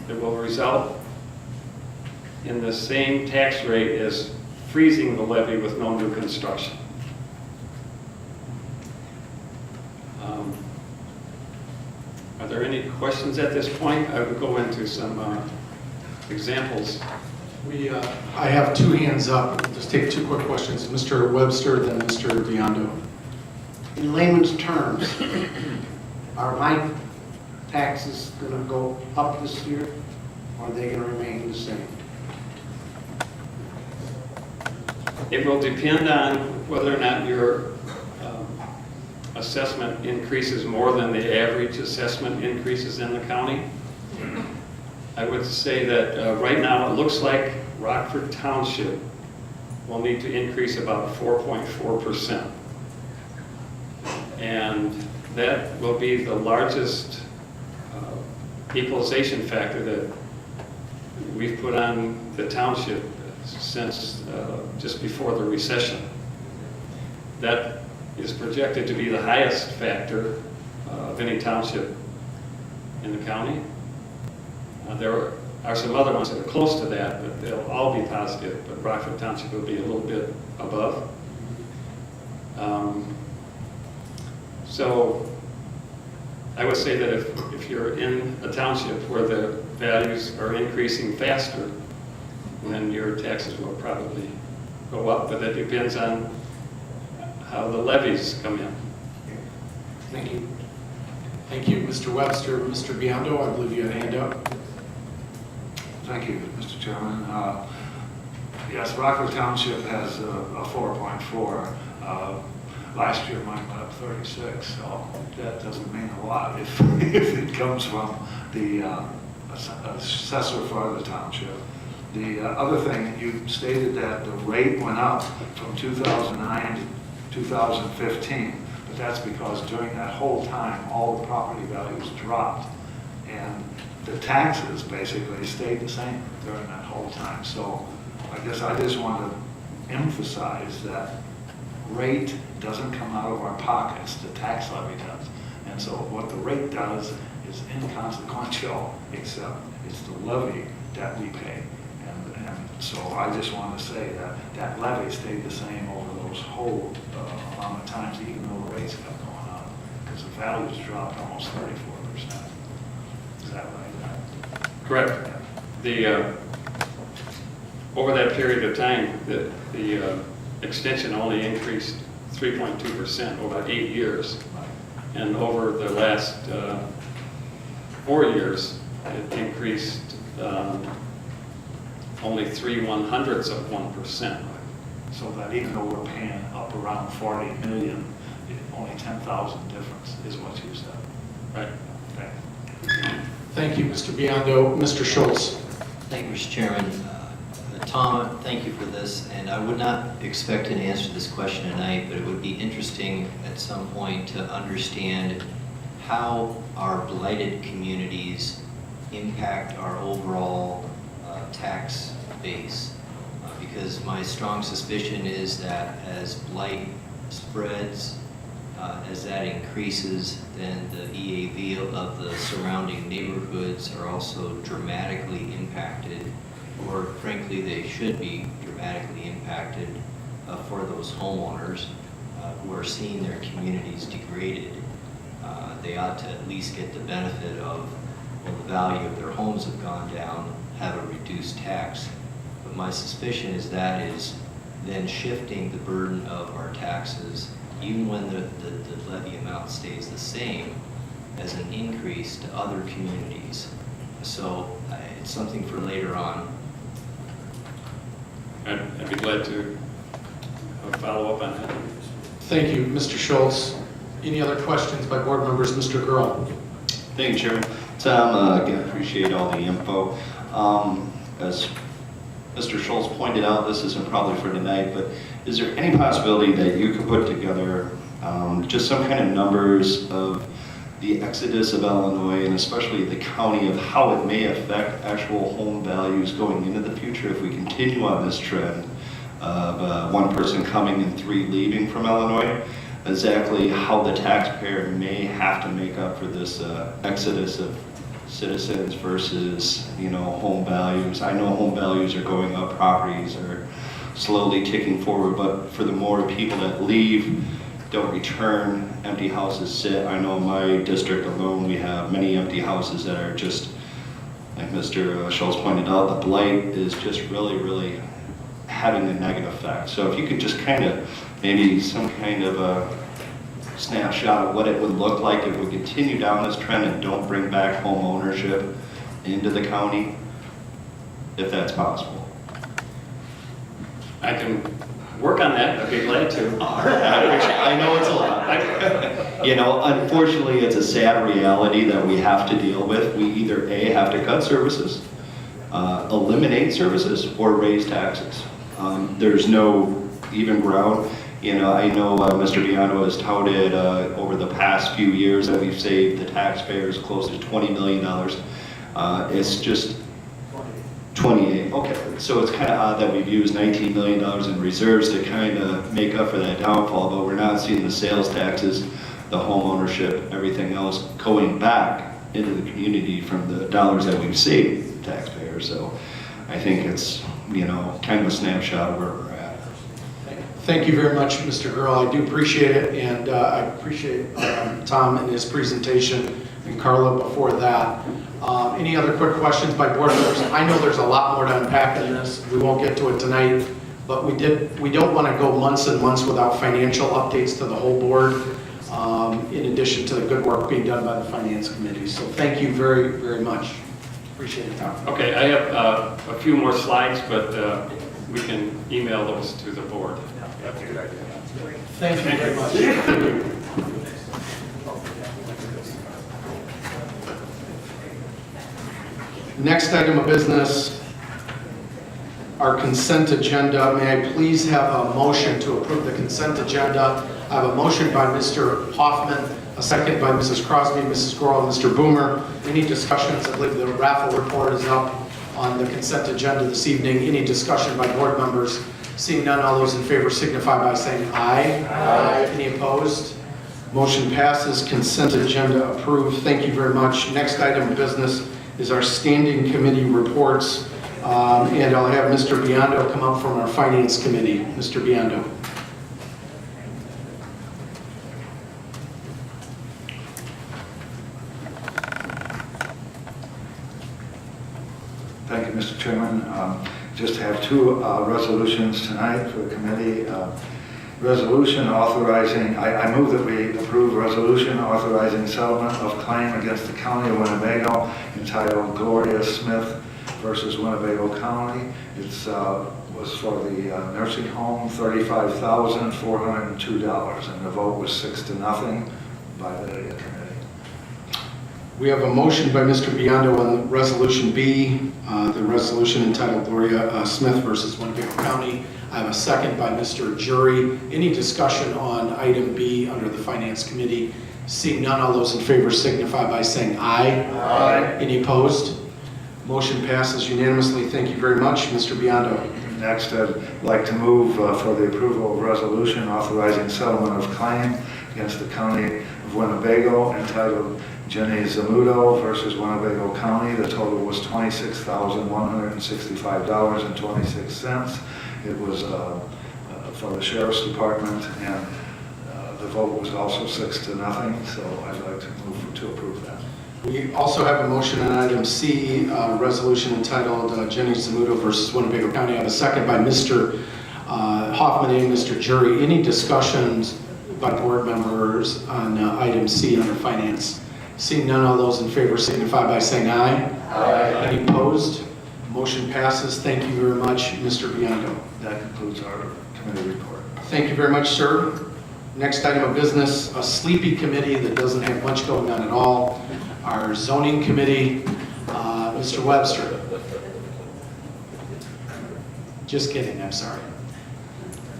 it will result in the same tax rate as freezing the levy with no new construction. Are there any questions at this point? I would go into some examples. I have 2 hands up. We'll just take 2 quick questions. Mr. Webster, then Mr. Biondo. In layman's terms, are my taxes going to go up this year, or are they going to remain the same? It will depend on whether or not your assessment increases more than the average assessment increases in the county. I would say that right now it looks like Rockford Township will need to increase about 4.4%. And that will be the largest equalization factor that we've put on the township since just before the recession. That is projected to be the highest factor of any township in the county. There are some other ones that are close to that, but they'll all be positive, but Rockford Township will be a little bit above. So I would say that if you're in a township where the values are increasing faster, then your taxes will probably go up, but that depends on how the levies come in. Thank you. Thank you, Mr. Webster. Mr. Biondo, I believe you had a hand up. Thank you, Mr. Chairman. Yes, Rockville Township has a 4.4. Last year mine went up 36, so that doesn't mean a lot if, if it comes from the assessor for the township. The other thing, you stated that the rate went up from 2009 to 2015, but that's because during that whole time, all the property values dropped, and the taxes basically stayed the same during that whole time. So I guess I just want to emphasize that rate doesn't come out of our pockets, the tax levy does. And so what the rate does is inconsequential, except it's the levy that we pay. And so I just want to say that that levy stayed the same over those whole amount of times, even though the rates kept going up, because the values dropped almost 34%. Is that right? Correct. The, over that period of time, the extension only increased 3.2% over 8 years. And over the last 4 years, it increased only 0.03%. So that even though we're paying up around 40 million, only 10,000 difference is what you said. Right. Okay. Thank you, Mr. Biondo. Mr. Schultz. Thank you, Mr. Chairman. Tom, thank you for this, and I would not expect an answer to this question tonight, but it would be interesting at some point to understand how our blighted communities impact our overall tax base. Because my strong suspicion is that as blight spreads, as that increases, then the EAV of the surrounding neighborhoods are also dramatically impacted, or frankly, they should be dramatically impacted for those homeowners who are seeing their communities degraded. They ought to at least get the benefit of, well, the value of their homes have gone down, have a reduced tax. But my suspicion is that is then shifting the burden of our taxes, even when the levy amount stays the same, as an increase to other communities. So it's something for later on. I'd be glad to follow up on that. Thank you, Mr. Schultz. Any other questions by board members? Mr. Gurl. Thank you, Chairman. Tom, again, appreciate all the info. As Mr. Schultz pointed out, this isn't probably for tonight, but is there any possibility that you could put together just some kind of numbers of the exodus of Illinois, and especially the county, of how it may affect actual home values going into the future if we continue on this trend of one person coming and 3 leaving from Illinois? Exactly how the taxpayer may have to make up for this exodus of citizens versus, home values. I know home values are going up, properties are slowly ticking forward, but for the more people that leave, don't return, empty houses sit. I know in my district alone, we have many empty houses that are just, like Mr. Schultz pointed out, the blight is just really, really having a negative effect. So if you could just kind of, maybe some kind of a snapshot of what it would look like if we continue down this trend and don't bring back home ownership into the county, if that's possible. I can work on that. I'd be glad to. I know it's a lot. Unfortunately, it's a sad reality that we have to deal with. We either A, have to cut services, eliminate services, or raise taxes. There's no even ground. I know Mr. Biondo has touted over the past few years that we've saved the taxpayers close to $20 million. It's just 28. Okay, so it's kind of odd that we've used $19 million in reserves to kind of make up for that downfall, but we're not seeing the sales taxes, the home ownership, everything else going back into the community from the dollars that we've saved the taxpayers. So I think it's, kind of a snapshot of where we're at. Thank you very much, Mr. Gurl. I do appreciate it, and I appreciate Tom and his presentation, and Carla before that. Any other quick questions by board members? I know there's a lot more to unpack in this. We won't get to it tonight. but we don't want to go months and months without financial updates to the whole board, in addition to the good work being done by the Finance Committee. So thank you very, very much. Appreciate it, Tom. Okay, I have a few more slides, but we can email those to the board. That's a good idea. Thank you very much. Thank you. Next item of business, our consent agenda. May I please have a motion to approve the consent agenda? I have a motion by Mr. Hoffman, a second by Mrs. Crosby, Mrs. Grohl, and Mr. Boomer. Any discussions? I believe the raffle report is up on the consent agenda this evening. Any discussion by board members? Seeing none, all those in favor signify by saying aye. Aye. Any opposed? Motion passes. Consent agenda approved. Thank you very much. Next item of business is our standing committee reports. And I'll have Mr. Biondo come up from our Finance Committee. Mr. Biondo. Thank you, Mr. Chairman. Just have two resolutions tonight for the committee. Resolution authorizing, I move that we approve resolution authorizing settlement of claim against the County of Winnebago entitled Gloria Smith versus Winnebago County. It's was for the nursing home, $35,402, and the vote was 6-0 by the committee. We have a motion by Mr. Biondo on Resolution B, the resolution entitled Gloria Smith versus Winnebago County. I have a second by Mr. Jury. Any discussion on item B under the Finance Committee? Seeing none, all those in favor signify by saying aye. Aye. Any opposed? Motion passes unanimously. Thank you very much. Mr. Biondo. Next, I'd like to move for the approval of resolution authorizing settlement of claim against the County of Winnebago entitled Jenny Zamudo versus Winnebago County. The total was $26,165.26. It was for the Sheriff's Department, and the vote was also 6-0, so I'd like to move to approve that. We also have a motion on item C, resolution entitled Jenny Zamudo versus Winnebago County. I have a second by Mr. Hoffman and Mr. Jury. Any discussions by board members on item C under Finance? Seeing none, all those in favor signify by saying aye. Aye. Any opposed? Motion passes. Thank you very much, Mr. Biondo. That concludes our committee report. Thank you very much, sir. Next item of business, a sleepy committee that doesn't have much going on at all. Our zoning committee, Mr. Webster. Just kidding, I'm sorry.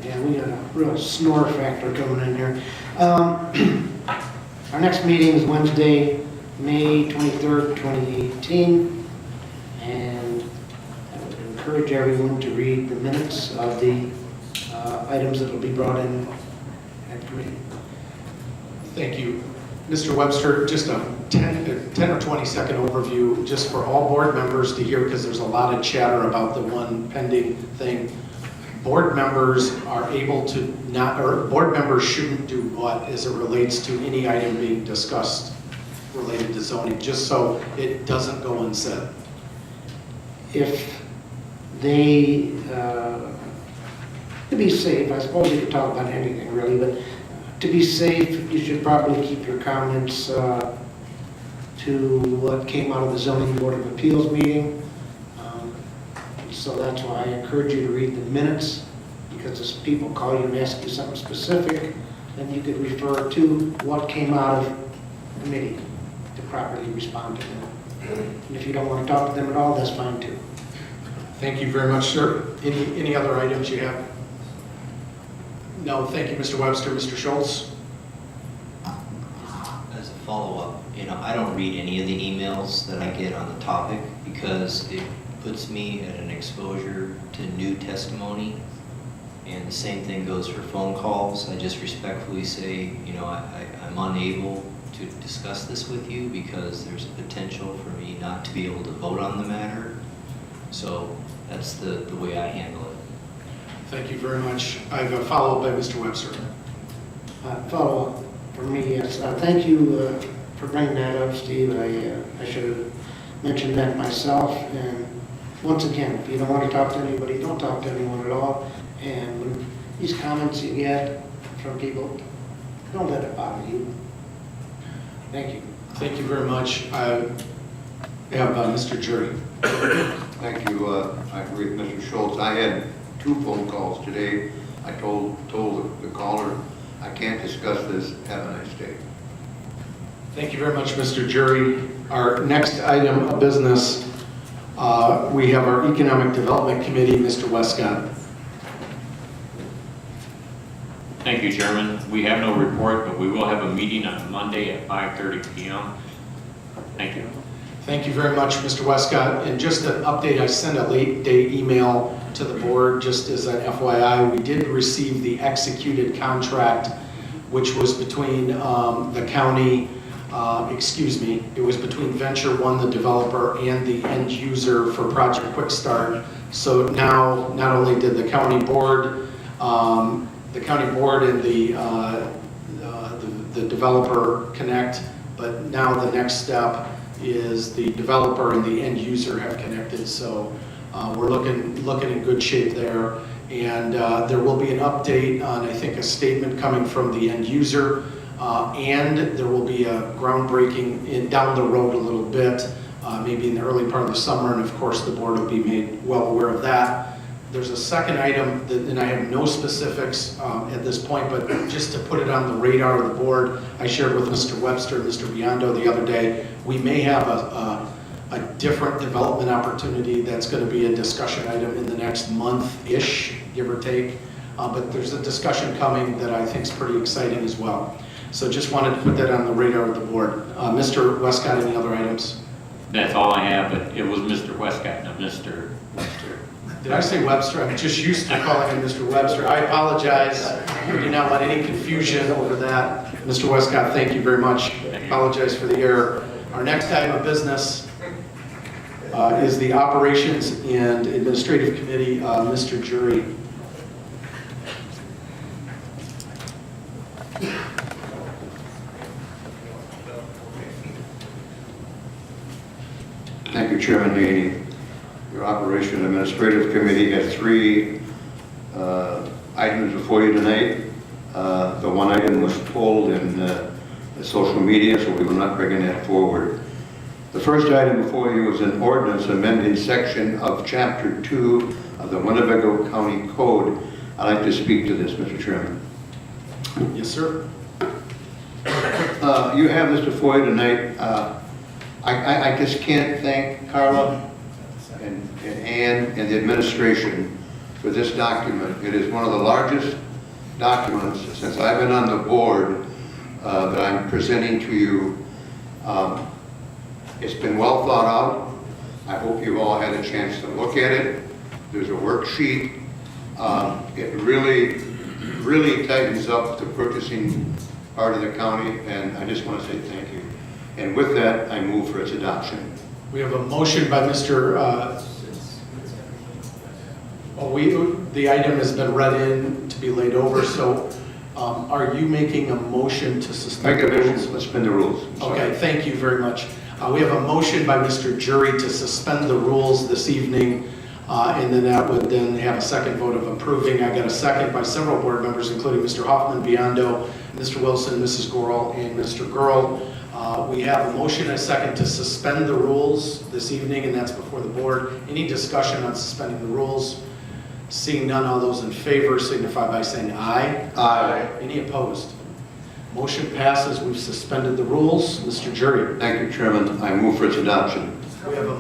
Yeah, we got a real snore factor coming in here. Our next meeting is Wednesday, May 23rd, 2018. And I would encourage everyone to read the minutes of the items that will be brought in at committee. Thank you. Mr. Webster, just a 10 or 20 second overview just for all board members to hear, because there's a lot of chatter about the one pending thing. Board members are able to not, or board members shouldn't do what as it relates to any item being discussed related to zoning, just so it doesn't go unsaid. If they, to be safe, I suppose you could talk about anything really, but to be safe, you should probably keep your comments to what came out of the Zoning Board of Appeals meeting. So that's why I encourage you to read the minutes, because if people call you and ask you something specific, then you could refer to what came out of committee to properly respond to them. And if you don't want to talk to them at all, that's fine too. Thank you very much, sir. Any other items you have? No, thank you, Mr. Webster. Mr. Schultz? As a follow-up, I don't read any of the emails that I get on the topic because it puts me at an exposure to new testimony, and the same thing goes for phone calls. I just respectfully say, I'm unable to discuss this with you because there's a potential for me not to be able to vote on the matter. So that's the way I handle it. Thank you very much. I have a follow-up by Mr. Webster. Follow-up from me, yes. Thank you for bringing that up, Steve. I should have mentioned that myself. And once again, if you don't want to talk to anybody, don't talk to anyone at all. And when these comments you get from people, don't let it bother you. Thank you. Thank you very much. I have Mr. Jury. Thank you. I agree with Mr. Schultz. I had 2 phone calls today. I told the caller, I can't discuss this. Have a nice day. Thank you very much, Mr. Jury. Our next item of business, we have our Economic Development Committee, Mr. Westcott. Thank you, Chairman. We have no report, but we will have a meeting on Monday at 5:30 p.m. Thank you. Thank you very much, Mr. Westcott. And just an update, I sent a late day email to the board, just as an FYI. We did receive the executed contract, which was between the county, it was between Venture One, the developer, and the end user for Project Quick Start. So now, not only did the county board and the developer connect, but now the next step is the developer and the end user have connected. So we're looking in good shape there. And there will be an update on, I think, a statement coming from the end user. And there will be a groundbreaking down the road a little bit, maybe in the early part of the summer. And of course, the board will be made well aware of that. There's a second item, and I have no specifics at this point, but just to put it on the radar of the board, I shared with Mr. Webster and Mr. Biondo the other day, we may have a different development opportunity that's going to be a discussion item in the next month-ish, give or take. But there's a discussion coming that I think is pretty exciting as well. So just wanted to put that on the radar of the board. Mr. Westcott, any other items? That's all I have, but it was Mr. Westcott, not Mr. Webster. Did I say Webster? I'm just used to calling him Mr. Webster. I apologize. We do not want any confusion over that. Mr. Westcott, thank you very much. Apologize for the error. Our next item of business is the Operations and Administrative Committee, Mr. Jury. Thank you, Chairman Haney. Your Operation Administrative Committee has 3 items before you tonight. The one item was pulled in the social media, so we will not bring that forward. The first item before you was an ordinance amending section of Chapter 2 of the Winnebago County Code. I'd like to speak to this, Mr. Chairman. Yes, sir. You have this before you tonight. I just can't thank Carla and Ann and the administration for this document. It is one of the largest documents since I've been on the board that I'm presenting to you. It's been well thought out. I hope you've all had a chance to look at it. There's a worksheet. It really tightens up the purchasing part of the county, and I just want to say thank you. And with that, I move for its adoption. We have a motion by Mr. The item has been read in to be laid over, so are you making a motion to suspend the rules? Make a motion to suspend the rules. Okay, thank you very much. We have a motion by Mr. Jury to suspend the rules this evening, and then that would then have a second vote of approving. I got a second by several board members, including Mr. Hoffman, Biondo, Mr. Wilson, Mrs. Gorel, and Mr. Girl. We have a motion and a second to suspend the rules this evening, and that's before the board. Any discussion on suspending the rules? Seeing none, all those in favor signify by saying aye. Aye. Any opposed? Motion passes. We've suspended the rules. Mr. Jury. Thank you, Chairman. I move for its adoption. We have a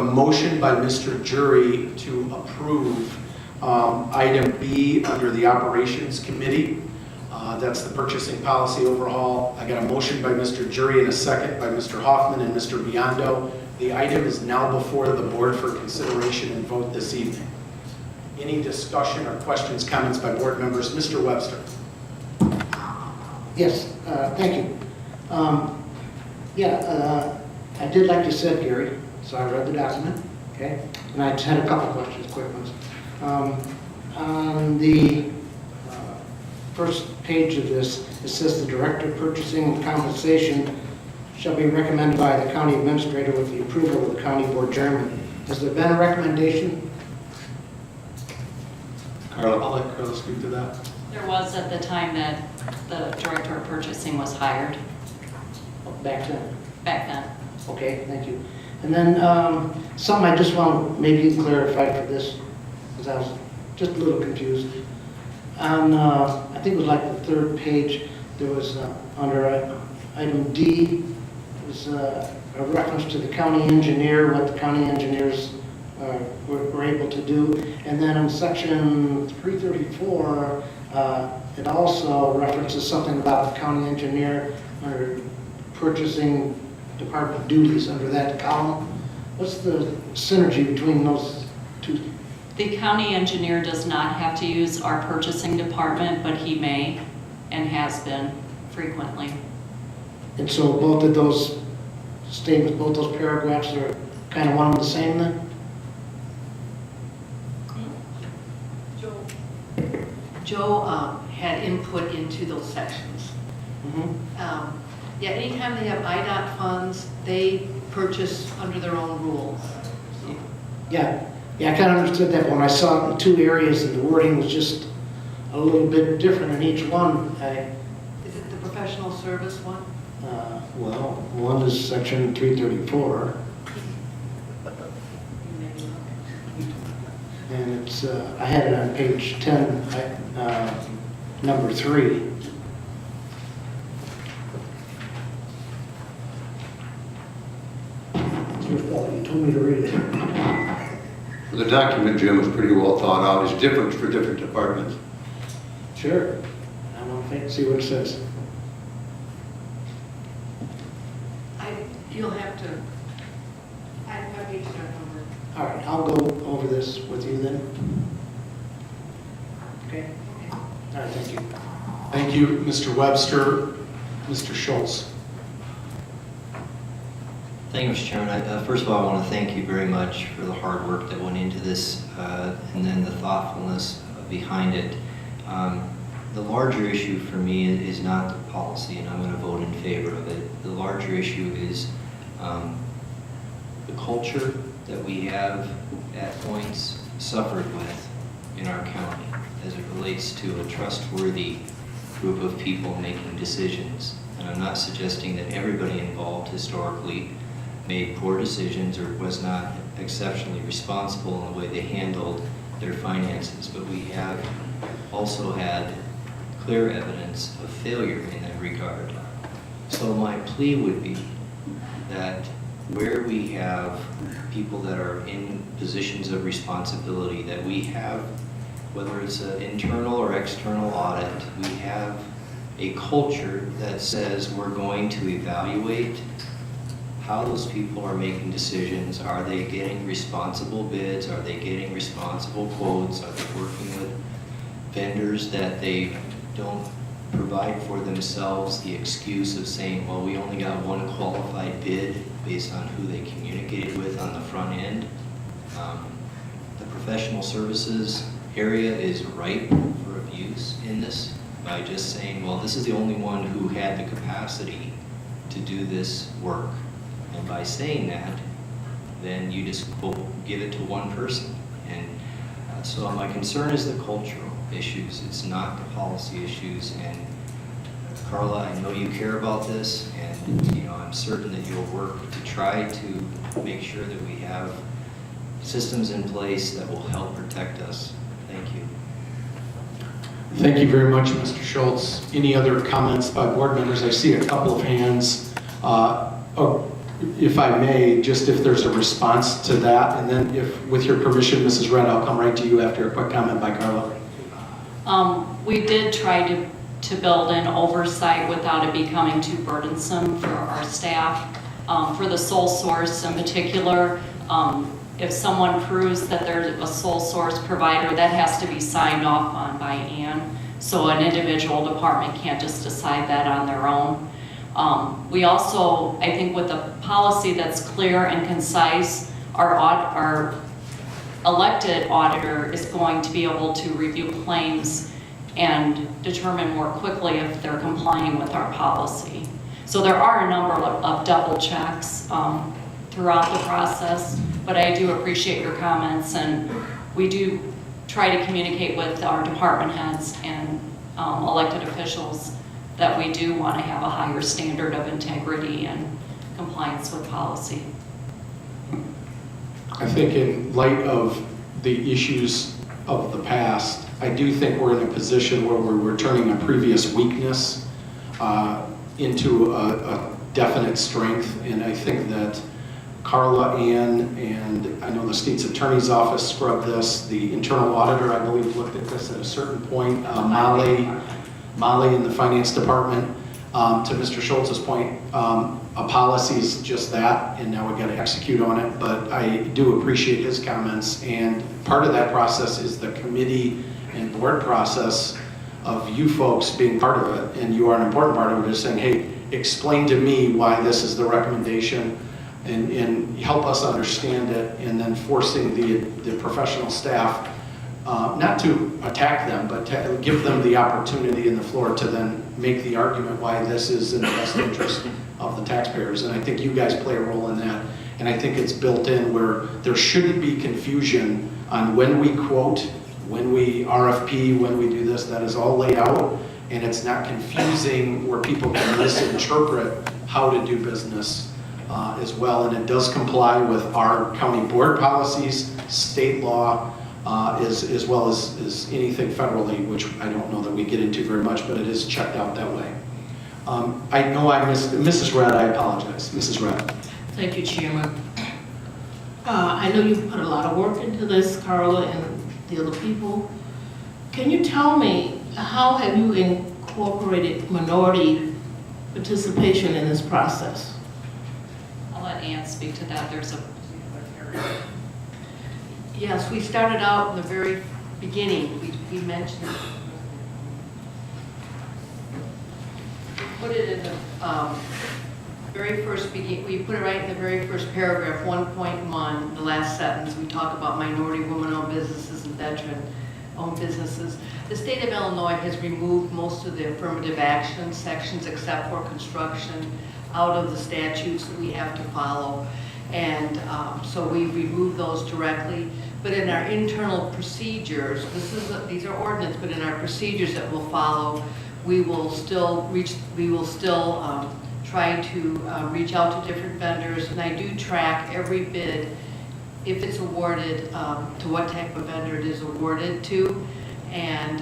motion by Mr. Jury to approve item B under the Operations Committee. That's the purchasing policy overhaul. I got a motion by Mr. Jury and a second by Mr. Hoffman and Mr. Biondo. The item is now before the board for consideration and vote this evening. Any discussion or questions, comments by board members? Mr. Webster. Yes, thank you. I did like you said, Gary, so I read the document, okay? And I just had a couple questions, quick ones. On the first page of this, it says the Director of Purchasing and Compensation shall be recommended by the County Administrator with the approval of the County Board Chairman. Has there been a recommendation? I'll let Carla speak to that. There was at the time that the director of purchasing was hired, Back then. back then. Okay, thank you. And then something I just want to maybe clarify for this, because I was just a little confused. On, I think it was like the third page, there was under item D, it was a reference to the county engineer, what the county engineers were able to do. And then in section 334, it also references something about the county engineer or purchasing department duties under that column. What's the synergy between those two? The county engineer does not have to use our purchasing department, but he may and has been frequently. And so both of those statements, both those paragraphs are kind of one and the same then? Joe had input into those sections. Yeah, anytime they have IDOT funds, they purchase under their own rules. Yeah, I kind of understood that, but when I saw it in two areas and the wording was just a little bit different in each one, Is it the professional service one? well, one is section 334, and it's, I had it on page 10, number 3. It's your fault, you told me to read it. The document, Jim, was pretty well thought out. It's different for different departments. Sure. I want to see what it says. You'll have to, I have page number. All right, I'll go over this with you then. Okay? All right, thank you. Thank you, Mr. Webster. Mr. Schultz. Thank you, Mr. Chairman. First of all, I want to thank you very much for the hard work that went into this and then the thoughtfulness behind it. The larger issue for me is not the policy, and I'm going to vote in favor of it. The larger issue is the culture that we have at points suffered with in our county as it relates to a trustworthy group of people making decisions. And I'm not suggesting that everybody involved historically made poor decisions or was not exceptionally responsible in the way they handled their finances, but we have also had clear evidence of failure in that regard. So my plea would be that where we have people that are in positions of responsibility, that we have, whether it's an internal or external audit, we have a culture that says we're going to evaluate how those people are making decisions. Are they getting responsible bids? Are they getting responsible quotes? Are they working with vendors that they don't provide for themselves the excuse of saying, well, we only got one qualified bid based on who they communicated with on the front end? The professional services area is ripe for abuse in this by just saying, well, this is the only one who had the capacity to do this work. And by saying that, then you just give it to one person. And so my concern is the cultural issues. It's not the policy issues. And Carla, I know you care about this, and I'm certain that you'll work to try to make sure that we have systems in place that will help protect us. Thank you. Thank you very much, Mr. Schultz. Any other comments by board members? I see a couple of hands. If I may, just if there's a response to that, and then if, with your permission, Mrs. Red, I'll come right to you after a quick comment by Carla. We did try to build in oversight without it becoming too burdensome for our staff. For the sole source in particular, if someone proves that they're a sole source provider, that has to be signed off on by Ann. So an individual department can't just decide that on their own. We also, I think with a policy that's clear and concise, our elected auditor is going to be able to review claims and determine more quickly if they're complying with our policy. So there are a number of double checks throughout the process, but I do appreciate your comments, and we do try to communicate with our department heads and elected officials that we do want to have a higher standard of integrity and compliance with policy. I think in light of the issues of the past, I do think we're in a position where we're returning a previous weakness into a definite strength. And I think that Carla, Ann, and I know the state's attorney's office scrubbed this. The internal auditor, I believe, looked at this at a certain point. Molly in the finance department. To Mr. Schultz's point, a policy is just that, and now we got to execute on it. But I do appreciate his comments, and part of that process is the committee and board process of you folks being part of it, and you are an important part of it, is saying, hey, explain to me why this is the recommendation, and help us understand it, and then forcing the professional staff not to attack them, but to give them the opportunity and the floor to then make the argument why this is in the best interest of the taxpayers. And I think you guys play a role in that. And I think it's built in where there shouldn't be confusion on when we quote, when we RFP, when we do this. That is all laid out, and it's not confusing where people can misinterpret how to do business as well. And it does comply with our county board policies, state law, as well as anything federally, which I don't know that we get into very much, but it is checked out that way. I know I missed, Mrs. Rudd, I apologize. Mrs. Rudd. Thank you, Chairman. I know you've put a lot of work into this, Carla and the other people. Can you tell me, how have you incorporated minority participation in this process? I'll let Ann speak to that. There's a Yes, we started out in the very beginning. We mentioned, we put it in the very first we put it right in the very first paragraph, 1.1, the last sentence. We talk about minority, women-owned businesses and veteran-owned businesses. The state of Illinois has removed most of the affirmative action sections except for construction out of the statutes that we have to follow. And so we remove those directly. But in our internal procedures, these are ordinance, but in our procedures that we'll follow, we will still try to reach out to different vendors. And I do track every bid, if it's awarded, to what type of vendor it is awarded to. And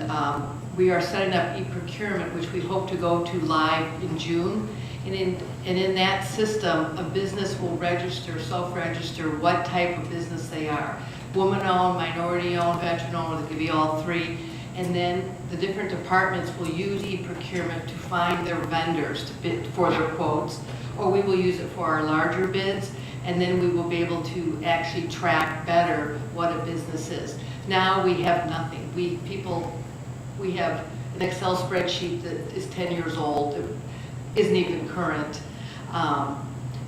we are setting up e-procurement, which we hope to go to live in June. And in that system, a business will register, self-register what type of business they are. Woman-owned, minority-owned, veteran-owned, it could be all three. And then the different departments will use e-procurement to find their vendors to bid for their quotes, or we will use it for our larger bids, and then we will be able to actually track better what a business is. Now we have nothing. We have an Excel spreadsheet that is 10 years old, that isn't even current.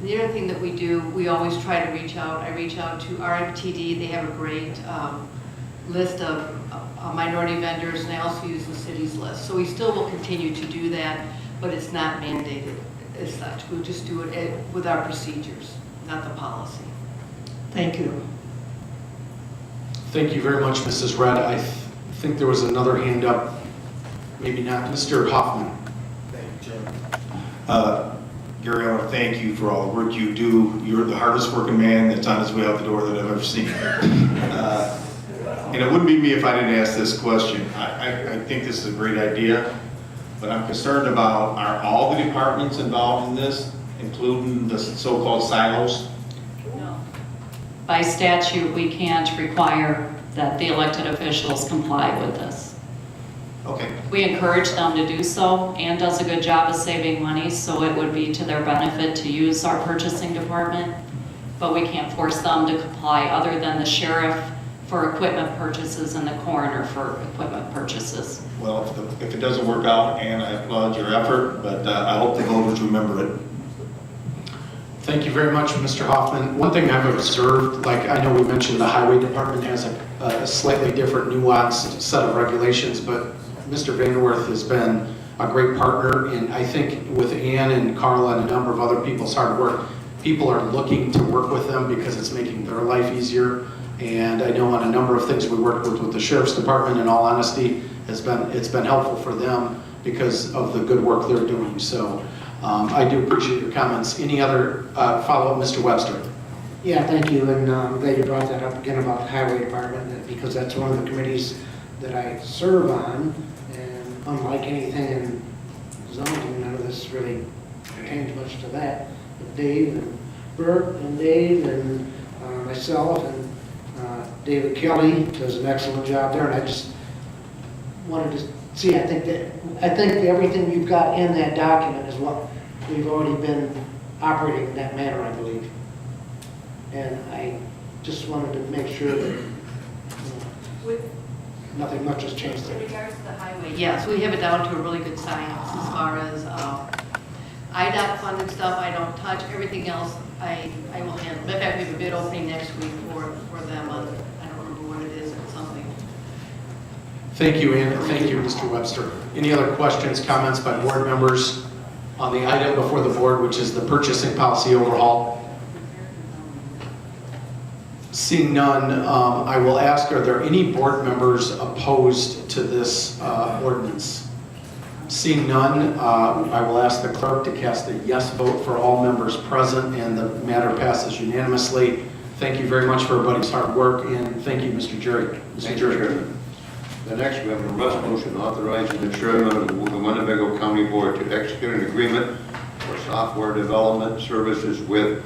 The other thing that we do, we always try to reach out. I reach out to RMTD. They have a great list of minority vendors, and I also use the city's list. So we still will continue to do that, but it's not mandated as such. We'll just do it with our procedures, not the policy. Thank you. Thank you very much, Mrs. Rudd. I think there was another hand up, maybe not. Mr. Hoffman. Thank you, Chairman. Gary, I want to thank you for all the work you do. You're the hardest working man that's on his way out the door that I've ever seen. And it wouldn't be me if I didn't ask this question. I think this is a great idea, but I'm concerned about, are all the departments involved in this, including the so-called silos? No. By statute, we can't require that the elected officials comply with this. Okay. We encourage them to do so. Ann does a good job of saving money, so it would be to their benefit to use our purchasing department, but we can't force them to comply other than the sheriff for equipment purchases and the coroner for equipment purchases. Well, if it doesn't work out, Ann, I applaud your effort, but I hope the voters remember it. Thank you very much, Mr. Hoffman. One thing I've observed, like I know we mentioned the highway department has a slightly different nuanced set of regulations, but Mr. Vanderwerth has been a great partner, and I think with Ann and Carla and a number of other people's hard work, people are looking to work with them because it's making their life easier. And I know on a number of things we worked with the Sheriff's Department, in all honesty, it's been helpful for them because of the good work they're doing. So I do appreciate your comments. Any other follow-up, Mr. Webster? Yeah, thank you, and I'm glad you brought that up again about the Highway Department, because that's one of the committees that I serve on, and unlike anything in zoning, none of this really pertains much to that. But Dave and Bert and Dave and myself and David Kelly does an excellent job there, and I just wanted to see, I think everything you've got in that document is what we've already been operating in that manner, I believe. And I just wanted to make sure that nothing much has changed there. In regards to the highway, yes, we have it down to a really good science as far as IDOT funded stuff. I don't touch. Everything else I will handle. In fact, we have a bid opening next week for them on, I don't remember what it is, but something. Thank you, Ann. Thank you, Mr. Webster. Any other questions, comments by board members on the item before the board, which is the purchasing policy overhaul? Seeing none, I will ask, are there any board members opposed to this ordinance? Seeing none, I will ask the clerk to cast a yes vote for all members present, and the matter passes unanimously. Thank you very much for everybody's hard work, and thank you, Mr. Jury. Thank you, Chairman. The next, we have a resolution authorizing the chairman of the Winnebago County Board to execute an agreement for software development services with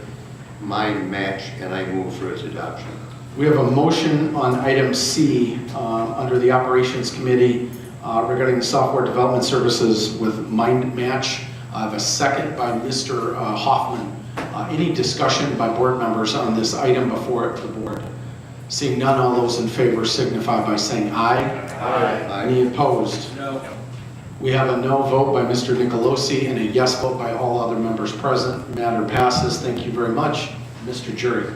Mind Match, and I move for its adoption. We have a motion on item C under the Operations Committee regarding the software development services with Mind Match. I have a second by Mr. Hoffman. Any discussion by board members on this item before the board? Seeing none, all those in favor signify by saying aye. Aye. Any opposed? No. We have a no vote by Mr. Nicolosi and a yes vote by all other members present. Matter passes. Thank you very much. Mr. Jury.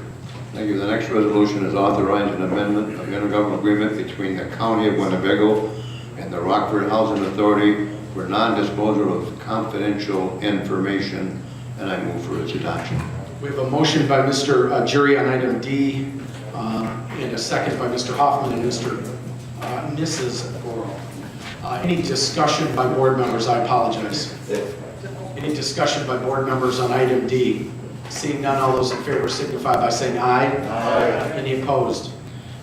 Thank you. The next resolution is authorizing an amendment of intergovernmental agreement between the County of Winnebago and the Rockford Housing Authority for non-disclosure of confidential information, and I move for its adoption. We have a motion by Mr. Jury on item D and a second by Mr. Hoffman and Mrs. Oral. Any discussion by board members? I apologize. Any discussion by board members on item D? Seeing none, all those in favor signify by saying aye. Aye. Any opposed?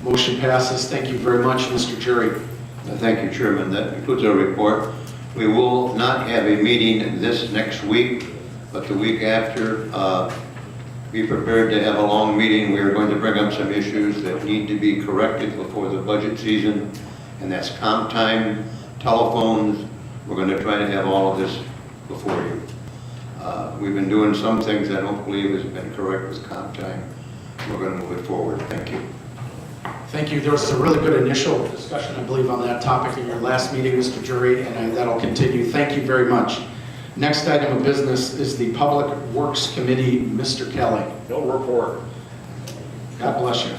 Motion passes. Thank you very much, Mr. Jury. Thank you, Chairman. That concludes our report. We will not have a meeting this next week, but the week after, be prepared to have a long meeting. We are going to bring up some issues that need to be corrected before the budget season, and that's comp time, telephones. We're going to try to have all of this before you. We've been doing some things I don't believe has been correct with comp time. We're going to move it forward. Thank you. Thank you. There was a really good initial discussion, I believe, on that topic in your last meeting, Mr. Jury, and that'll continue. Thank you very much. Next item of business is the Public Works Committee, Mr. Kelly. No report. God bless you.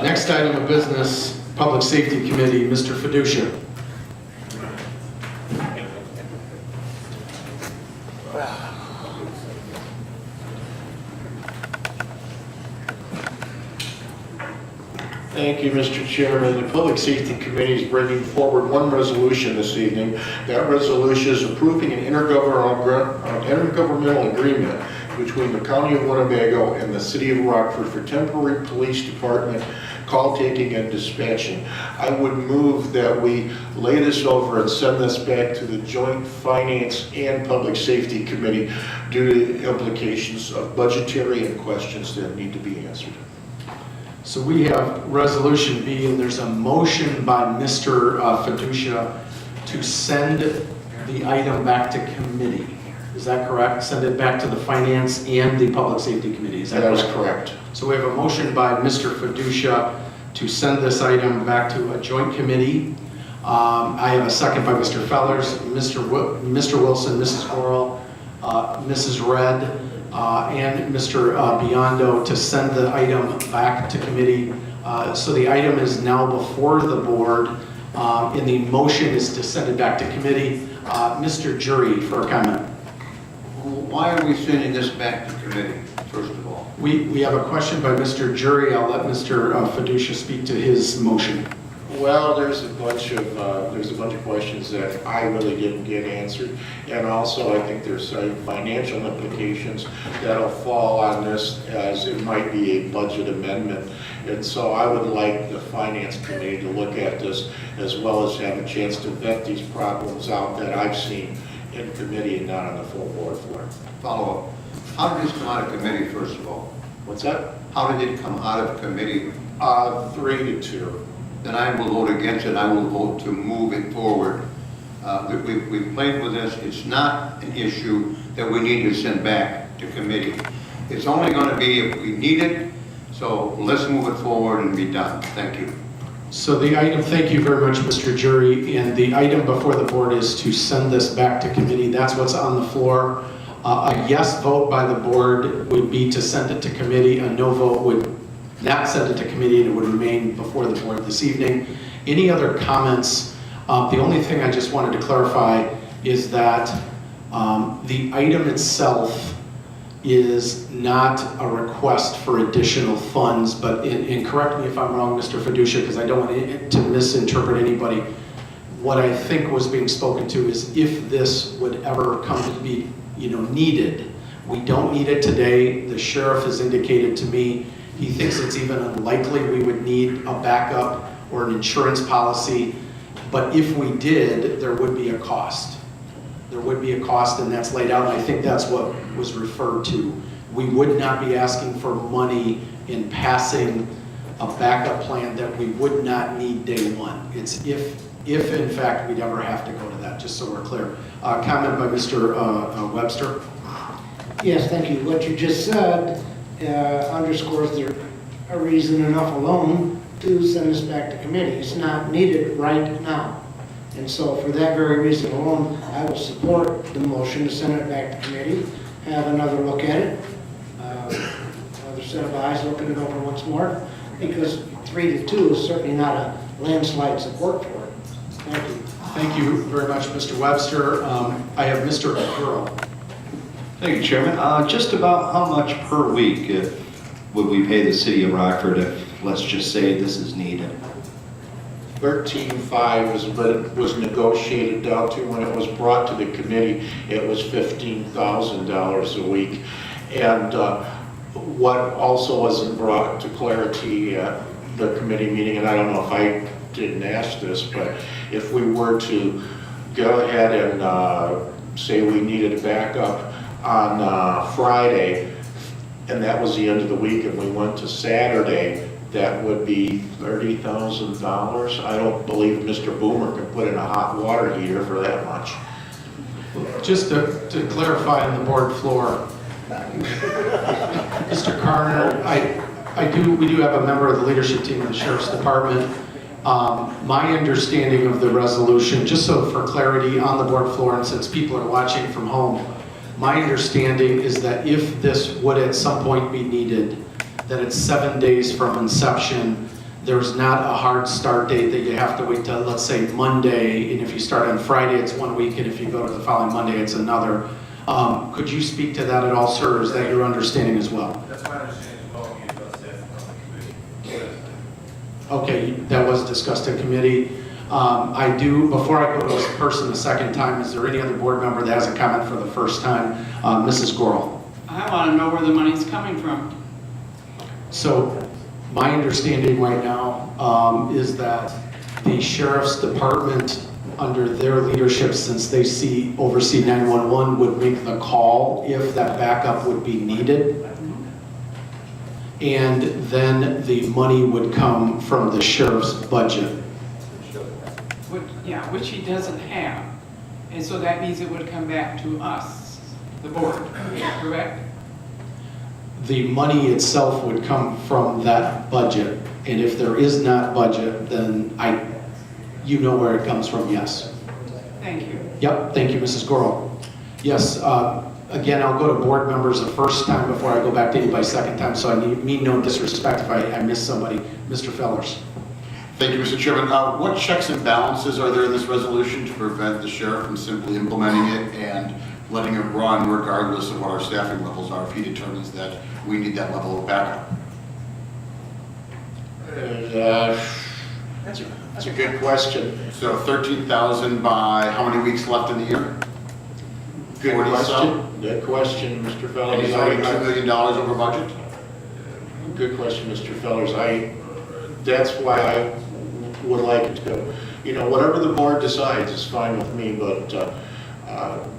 Next item of business, Public Safety Committee, Mr. Fiducia. Thank you, Mr. Chairman. The Public Safety Committee is bringing forward one resolution this evening. That resolution is approving an intergovernmental agreement between the County of Winnebago and the City of Rockford for temporary police department call taking and dispatching. I would move that we lay this over and send this back to the Joint Finance and Public Safety Committee due to the implications of budgetary and questions that need to be answered. So we have Resolution B, and there's a motion by Mr. Fiducia to send the item back to committee. Is that correct? Send it back to the Finance and the Public Safety Committee. Is that correct? That is correct. So we have a motion by Mr. Fiducia to send this item back to a joint committee. I have a second by Mr. Fellers, Mr. Wilson, Mrs. Oral, Mrs. Red, and Mr. Biondo to send the item back to committee. So the item is now before the board, and the motion is to send it back to committee. Mr. Jury for a comment. Why are we sending this back to committee, first of all? We have a question by Mr. Jury. I'll let Mr. Fiducia speak to his motion. Well, there's a bunch of questions that I really didn't get answered. And also, I think there's some financial implications that'll fall on this, as it might be a budget amendment. And so I would like the Finance Committee to look at this, as well as have a chance to vet these problems out that I've seen in committee and not on the full board floor. Follow up. How did this come out of committee, first of all? What's that? How did it come out of committee? 3-2. Then I will vote against it. I will vote to move it forward. We've played with this. It's not an issue that we need to send back to committee. It's only going to be if we need it. So let's move it forward and be done. Thank you. So the item, thank you very much, Mr. Jury. And the item before the board is to send this back to committee. That's what's on the floor. A yes vote by the board would be to send it to committee. A no vote would not send it to committee, and it would remain before the board this evening. Any other comments? The only thing I just wanted to clarify is that the item itself is not a request for additional funds, but, and correct me if I'm wrong, Mr. Fiducia, because I don't want to misinterpret anybody. What I think was being spoken to is if this would ever come to be, needed. We don't need it today. The sheriff has indicated to me he thinks it's even unlikely we would need a backup or an insurance policy. But if we did, there would be a cost. There would be a cost, and that's laid out, and I think that's what was referred to. We would not be asking for money in passing a backup plan that we would not need day one. It's if in fact we'd ever have to go to that, just so we're clear. Comment by Mr. Webster. Yes, thank you. What you just said underscores there a reason enough alone to send this back to committee. It's not needed right now. And so for that very reason alone, I will support the motion to send it back to committee, have another look at it, another set of eyes looking it over once more, because 3-2 is certainly not a landslide support for it. Thank you. Thank you very much, Mr. Webster. I have Mr. Burrow. Thank you, Chairman. Just about how much per week would we pay the city of Rockford if, let's just say, this is needed? 13.5 is what it was negotiated down to. When it was brought to the committee, it was $15,000 a week. And what also wasn't brought to clarity at the committee meeting, and I don't know if I didn't ask this, but if we were to go ahead and say we needed a backup on Friday, and that was the end of the week, and we went to Saturday, that would be $30,000. I don't believe Mr. Boomer can put in a hot water heater for that much. Just to clarify on the board floor, Mr. Carner, we do have a member of the leadership team in the Sheriff's Department. My understanding of the resolution, just so for clarity on the board floor, and since people are watching from home, my understanding is that if this would at some point be needed, that it's 7 days from inception. There's not a hard start date that you have to wait till, let's say, Monday, and if you start on Friday, it's 1 week, and if you go to the following Monday, it's another. Could you speak to that at all, sir, or is that your understanding as well? That's my understanding as well. We addressed that on the committee. Okay, that was discussed in committee. I do, before I go to this person the second time, is there any other board member that has a comment for the first time? Mrs. Gorel. I want to know where the money's coming from. So my understanding right now is that the Sheriff's Department, under their leadership, since they oversee 911, would make the call if that backup would be needed. And then the money would come from the sheriff's budget. Which he doesn't have. And so that means it would come back to us, the board, correct? The money itself would come from that budget. And if there is not budget, then you know where it comes from, yes. Thank you. Yep, thank you, Mrs. Gorel. Yes, again, I'll go to board members the first time before I go back to anybody second time, so I mean no disrespect if I miss somebody. Mr. Fellers. Thank you, Mr. Chairman. What checks and balances are there in this resolution to prevent the sheriff from simply implementing it? And letting it run regardless of what our staffing levels are if he determines that we need that level of backup? That's a good question. So 13,000 by how many weeks left in the year? Good 40 question. some? Good question, Mr. And Fellers. he's already $2 million over budget? Good question, Mr. Fellers. That's why I would like it to go. You know, whatever the board decides is fine with me, but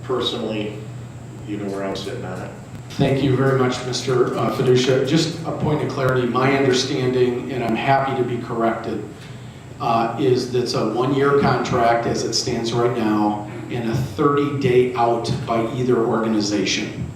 personally, you know where I'm sitting on it. Thank you very much, Mr. Fiducia. Just a point of clarity, my understanding, and I'm happy to be corrected, is that it's a one-year contract as it stands right now and a 30-day out by either organization.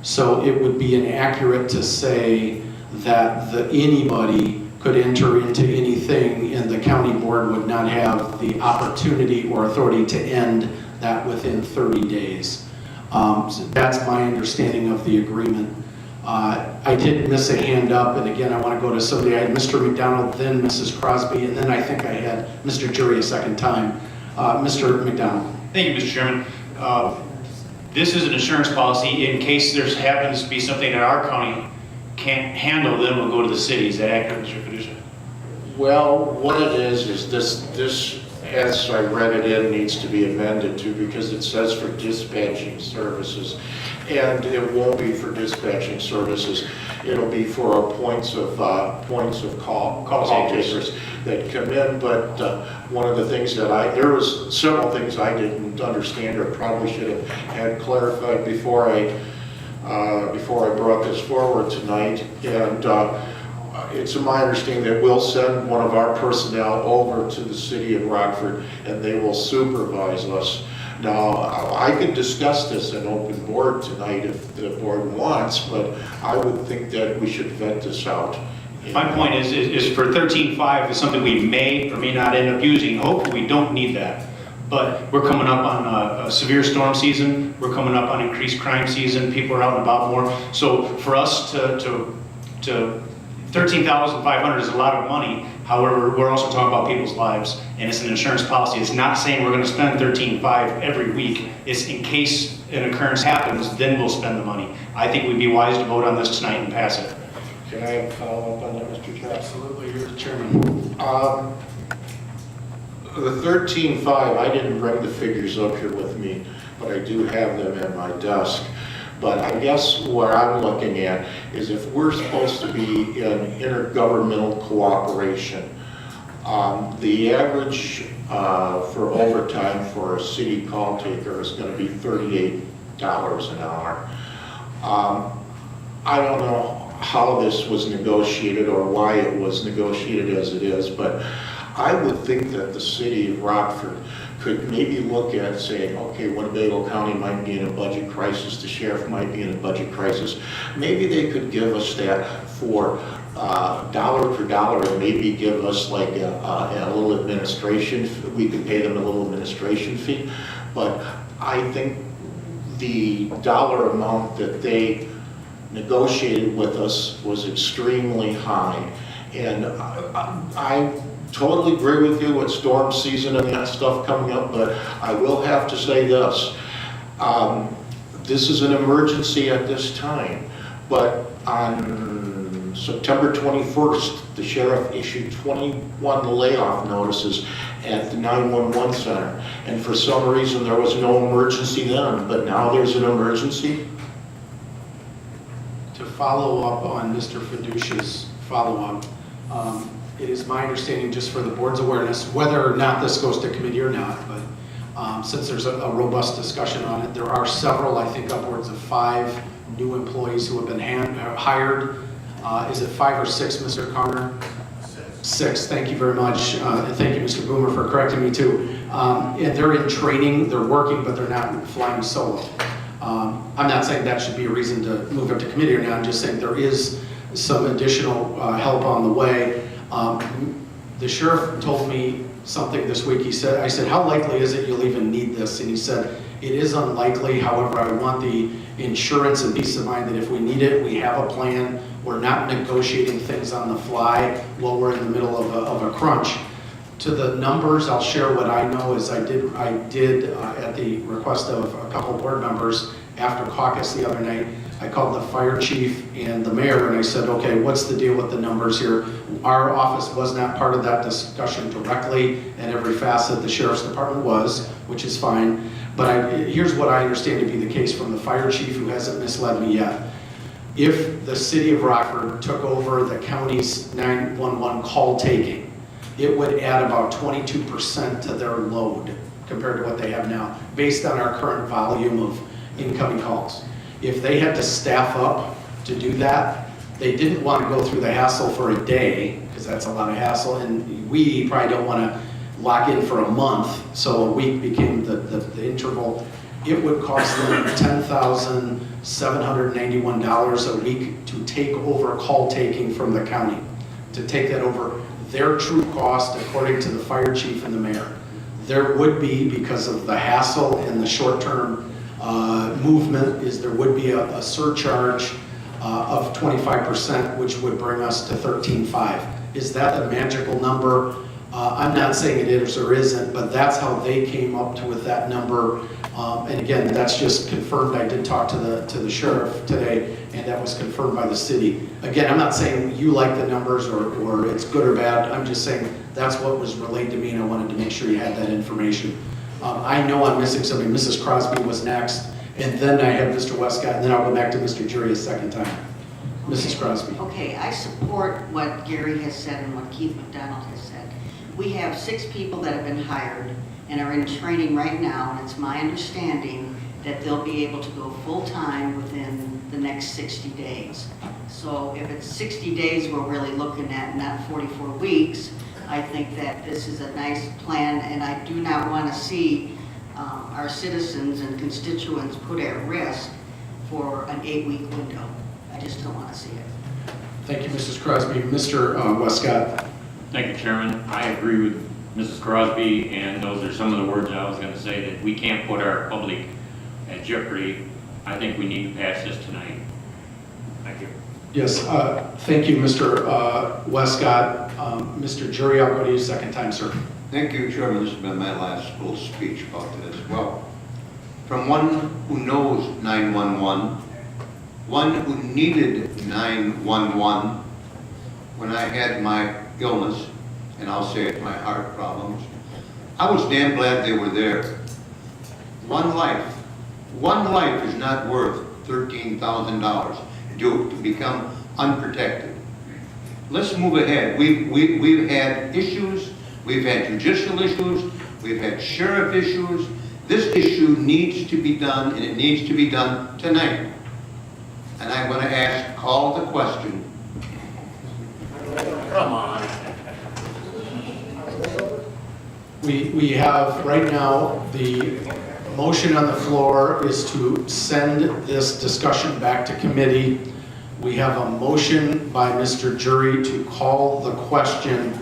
So it would be inaccurate to say that anybody could enter into anything and the county board would not have the opportunity or authority to end that within 30 days. So that's my understanding of the agreement. I did miss a hand up, and again, I want to go to somebody. I had Mr. McDonald, then Mrs. Crosby, and then I think I had Mr. Jury a second time. Mr. McDonald. Thank you, Mr. Chairman. This is an insurance policy. In case there happens to be something that our county can't handle, then we'll go to the city. Is that accurate, Mr. Fiducia? Well, what it is this, as I read it in, needs to be amended to, because it says for dispatching services, and it won't be for dispatching services. It'll be for points of call takers that come in. But one of the things that there was several things I didn't understand or probably should have had clarified before I brought this forward tonight. And it's my understanding that we'll send one of our personnel over to the city of Rockford and they will supervise us. Now, I could discuss this in open board tonight if the board wants, but I would think that we should vet this out. My point is for 13.5 is something we may or may not end up using. Hopefully we don't need that. But we're coming up on a severe storm season. We're coming up on increased crime season. People are out and about more. So for us to 13,500 is a lot of money. However, we're also talking about people's lives, and it's an insurance policy. It's not saying we're going to spend 13.5 every week. It's in case an occurrence happens, then we'll spend the money. I think we'd be wise to vote on this tonight and pass it. Can I follow up on that, Mr. Chairman? Absolutely, you're the chairman. The 13.5, I didn't bring the figures up here with me, but I do have them at my desk. But I guess what I'm looking at is if we're supposed to be in intergovernmental cooperation, the average for overtime for a city call taker is going to be $38 an hour. I don't know how this was negotiated or why it was negotiated as it is, but I would think that the city of Rockford could maybe look at saying, okay, Winnebago County might be in a budget crisis, the sheriff might be in a budget crisis. Maybe they could give us that for dollar per dollar and maybe give us like a little administration. We could pay them a little administration fee. But I think the dollar amount that they negotiated with us was extremely high. And I totally agree with you with storm season and that stuff coming up, but I will have to say this. This is an emergency at this time, but on September 21st, the sheriff issued 21 layoff notices at the 911 center. And for some reason, there was no emergency then, but now there's an emergency. To follow up on Mr. Fiducia's follow-up, it is my understanding, just for the board's awareness, whether or not this goes to committee or not, but since there's a robust discussion on it, there are several, I think upwards of 5 new employees who have been hired. Is it 5 or 6, Mr. Connor? 6, thank you very much. And thank you, Mr. Boomer, for correcting me too. And they're in training, they're working, but they're not flying solo. I'm not saying that should be a reason to move up to committee or not, I'm just saying there is some additional help on the way. The sheriff told me something this week. I said, how likely is it you'll even need this? And he said, it is unlikely. However, I want the insurance and peace of mind that if we need it, we have a plan. We're not negotiating things on the fly while we're in the middle of a crunch. to the numbers, I'll share what I know is I did at the request of a couple board members after caucus the other night, I called the fire chief and the mayor and I said, okay, what's the deal with the numbers here? Our office was not part of that discussion directly, and every facet the sheriff's department was, which is fine. But here's what I understand to be the case from the fire chief, who hasn't misled me yet. If the city of Rockford took over the county's 911 call taking, it would add about 22% to their load compared to what they have now, based on our current volume of incoming calls. If they had to staff up to do that, they didn't want to go through the hassle for a day, because that's a lot of hassle, and we probably don't want to lock in for a month, so a week became the interval. It would cost them $10,791 a week to take over call taking from the county, to take that over. Their true cost, according to the fire chief and the mayor, there would be, because of the hassle and the short-term movement, is there would be a surcharge of 25%, which would bring us to 13.5. Is that a magical number? I'm not saying it is or isn't, but that's how they came up with that number. And again, that's just confirmed. I did talk to the sheriff today, and that was confirmed by the city. Again, I'm not saying you like the numbers or it's good or bad. I'm just saying that's what was relayed to me, and I wanted to make sure you had that information. I know I'm missing somebody. Mrs. Crosby was next, and then I have Mr. Westcott, and then I'll go back to Mr. Jury a second time. Mrs. Crosby. Okay, I support what Gary has said and what Keith McDonald has said. We have 6 people that have been hired and are in training right now, and it's my understanding that they'll be able to go full-time within the next 60 days. So if it's 60 days we're really looking at, not 44 weeks, I think that this is a nice plan, and I do not want to see our citizens and constituents put at risk for an 8-week window. I just don't want to see it. Thank you, Mrs. Crosby. Mr. Westcott. Thank you, Chairman. I agree with Mrs. Crosby, and those are some of the words I was going to say, that we can't put our public at jeopardy. I think we need to pass this tonight. Thank you. Yes, thank you, Mr. Westcott. Mr. Jury, I'll go to you second time, sir. Thank you, Chairman. This has been my last full speech about this. Well, from one who knows 911, one who needed 911 when I had my illness, and I'll say it, my heart problems, I was damn glad they were there. One life is not worth $13,000 to become unprotected. Let's move ahead. We've had issues, we've had judicial issues, we've had sheriff issues. This issue needs to be done, and it needs to be done tonight. And I'm going to call the question. Come on. We have right now, the motion on the floor is to send this discussion back to committee. We have a motion by Mr. Jury to call the question.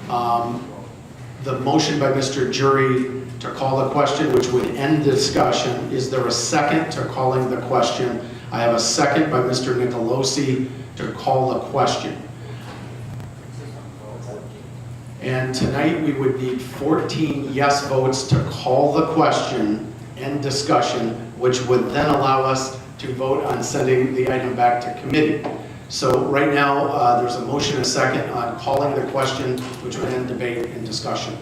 The motion by Mr. Jury to call the question, which would end the discussion. Is there a second to calling the question? I have a second by Mr. Nicolosi to call the question. And tonight we would need 14 yes votes to call the question and discussion, which would then allow us to vote on sending the item back to committee. So right now, there's a motion and a second on calling the question, which would end debate and discussion.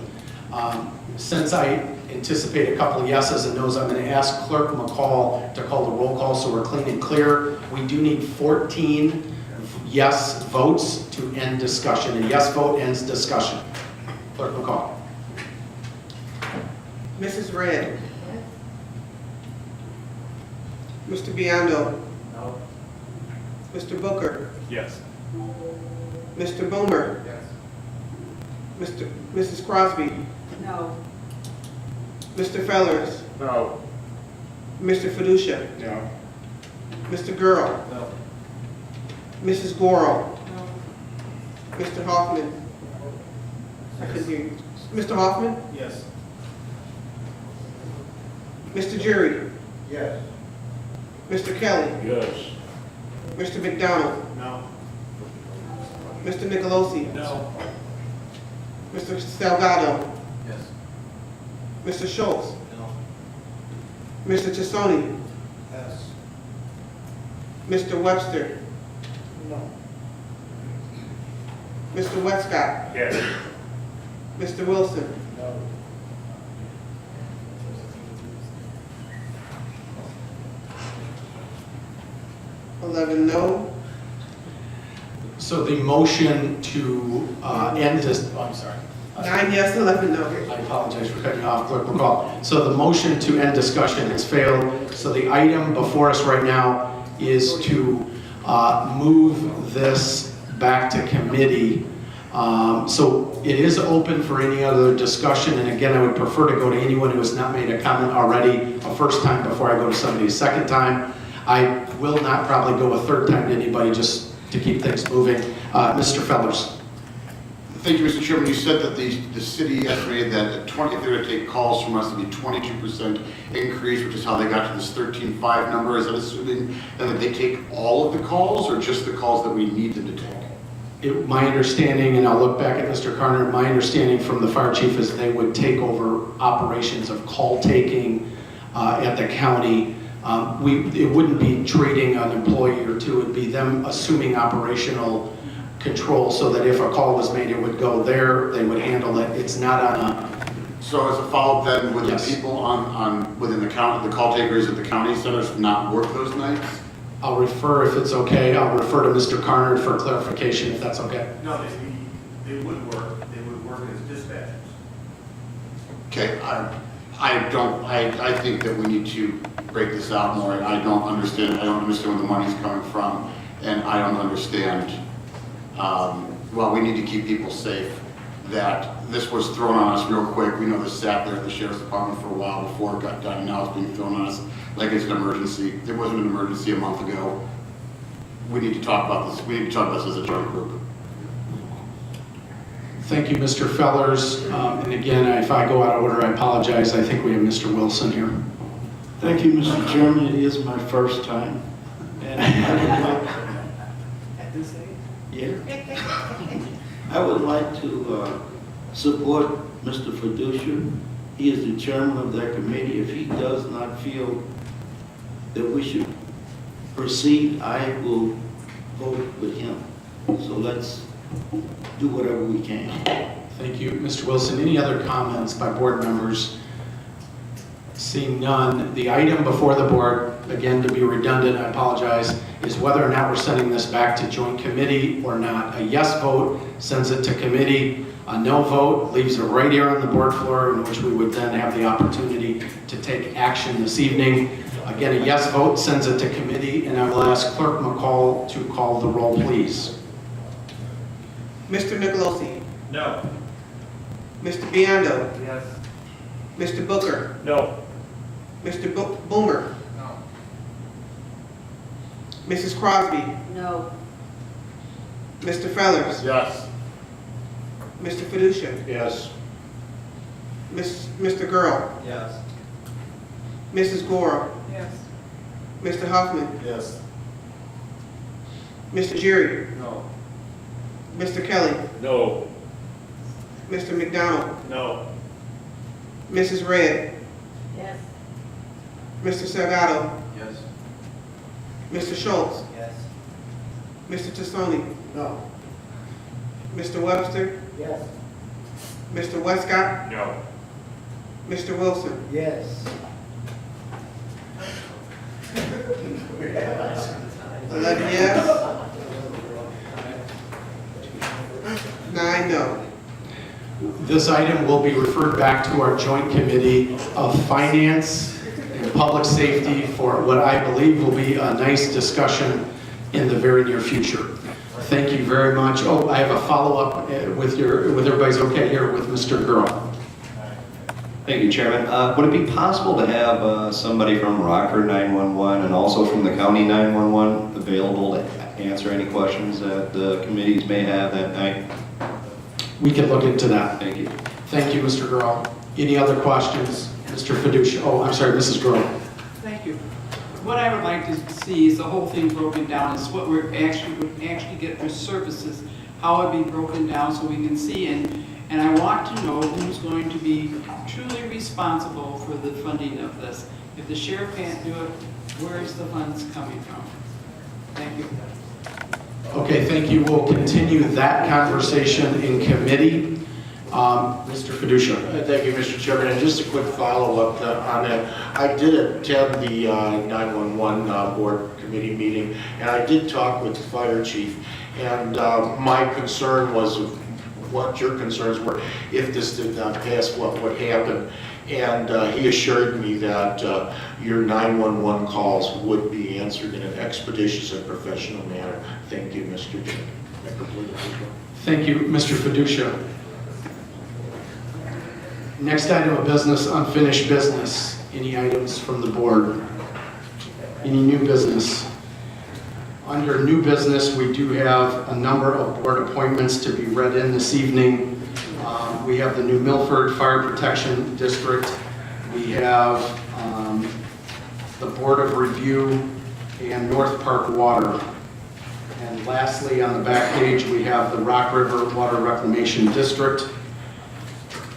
Since I anticipate a couple of yeses and nos, I'm going to ask Clerk McCall to call the roll call so we're clean and clear. We do need 14 yes votes to end discussion. A yes vote ends discussion. Clerk McCall. Mrs. Red. Mr. Biondo. No. Mr. Booker. Yes. Mr. Boomer. Yes. Mrs. Crosby. No. Mr. Fellers. No. Mr. Fiducia. No. Mr. Girl. No. Mrs. Goro. Mr. Hoffman. I couldn't hear you. Mr. Hoffman? Yes. Mr. Jury. Yes. Mr. Kelly. Yes. Mr. McDonald. No. Mr. Nicolosi. No. Mr. Salgado, Yes. Mr. Schultz, No. Mr. Tassoni, Yes. Mr. Webster, No. Mr. Westcott, Yes. Mr. Wilson, No. 11 no. So the motion to end this, oh, I'm sorry. 9 yes, 11 no. I apologize for cutting you off, clerk McCall. So the motion to end discussion has failed. So the item before us right now is to move this back to committee. So it is open for any other discussion, and again, I would prefer to go to anyone who has not made a comment already a first time before I go to somebody a second time. I will not probably go a third time to anybody just to keep things moving. Mr. Fellers. Thank you, Mr. Chairman. You said that the city estimated that if they were to take calls from us, it'd be 22% increase, which is how they got to this 13.5 number. Is that assuming that they take all of the calls or just the calls that we need them to take? My understanding, and I'll look back at Mr. Carter, my understanding from the fire chief is they would take over operations of call taking at the county. It wouldn't be treating an employee or two, it'd be them assuming operational control so that if a call was made, it would go there, they would handle it. It's not on a... So as a follow-up then, would Yes. the people within the county, the call takers at the county centers not work those nights? I'll refer, if it's okay, I'll refer to Mr. Carnard for clarification, if that's okay. No, they would work. They would work as dispatchers. Okay, I think that we need to break this out more. I don't understand where the money's coming from, and I don't understand, well, we need to keep people safe, that this was thrown on us real quick. We know this sat there at the sheriff's department for a while before it got done. Now it's being thrown on us like it's an emergency. It wasn't an emergency a month ago. We need to talk about this. We need to talk about this as a joint group. Thank you, Mr. Fellers. And again, if I go out of order, I apologize. I think we have Mr. Wilson here. Thank you, Mr. Chairman. It is my first time. And I would like to support Mr. Fiducia. He is the chairman of that committee. If he does not feel that we should proceed, I will vote with him. So let's do whatever we can. Thank you, Mr. Wilson. Any other comments by board members? Seeing none, the item before the board, again, to be redundant, I apologize, is whether or not we're sending this back to joint committee or not. A yes vote sends it to committee. A no vote leaves it right here on the board floor, in which we would then have the opportunity to take action this evening. Again, a yes vote sends it to committee, and I will ask Clerk McCall to call the roll, please. Mr. Nicolosi, No. Mr. Biondo, Yes. Mr. Booker, No. Mr. Boomer, No. Mrs. Crosby, No. Mr. Fellers, Yes. Mr. Fiducia, Yes. Mr. Girl, Yes. Mrs. Goro, Yes. Mr. Huffman, Yes. Mr. Jerry, No. Mr. Kelly, No. Mr. McDonald, No. Mrs. Red, Yes. Mr. Salgado, Yes. Mr. Schultz, Yes. Mr. Tassoni, No. Mr. Webster, Yes. Mr. Westcott, No. Mr. Wilson. Yes. 11 yes. 9 no. This item will be referred back to our joint committee of finance and public safety for what I believe will be a nice discussion in the very near future. Thank you very much. Oh, I have a follow-up with everybody's okay here with Mr. Girl. Thank you, Chairman. Would it be possible to have somebody from Rockford 911 and also from the County 911 available to answer any questions that the committees may have that night? We can look into that. Thank you. Thank you, Mr. Girl. Any other questions? Mr. Fiducia. Oh, I'm sorry, Mrs. Girl. Thank you. What I would like to see is the whole thing broken down, is what we're actually get for services, how it be broken down so we can see. And And I want to know who's going to be truly responsible for the funding of this. If the sheriff can't do it, where's the funds coming from? Thank you. Okay, thank you. We'll continue that conversation in committee. Mr. Fiducia. Thank you, Mr. Chairman. And just a quick follow-up on that. I did attend the 911 board committee meeting, and I did talk with the fire chief. And my concern was what your concerns were. If this did not pass, what would happen? And he assured me that your 911 calls would be answered in an expeditious and professional manner. Thank you, Mr. Chairman. Thank you, Mr. Fiducia. Next item of business, unfinished business. Any items from the board? Any new business? Under new business, we do have a number of board appointments to be read in this evening. We have the New Milford Fire Protection District. We have the Board of Review and North Park Water. And lastly, on the back page, we have the Rock River Water Reclamation District.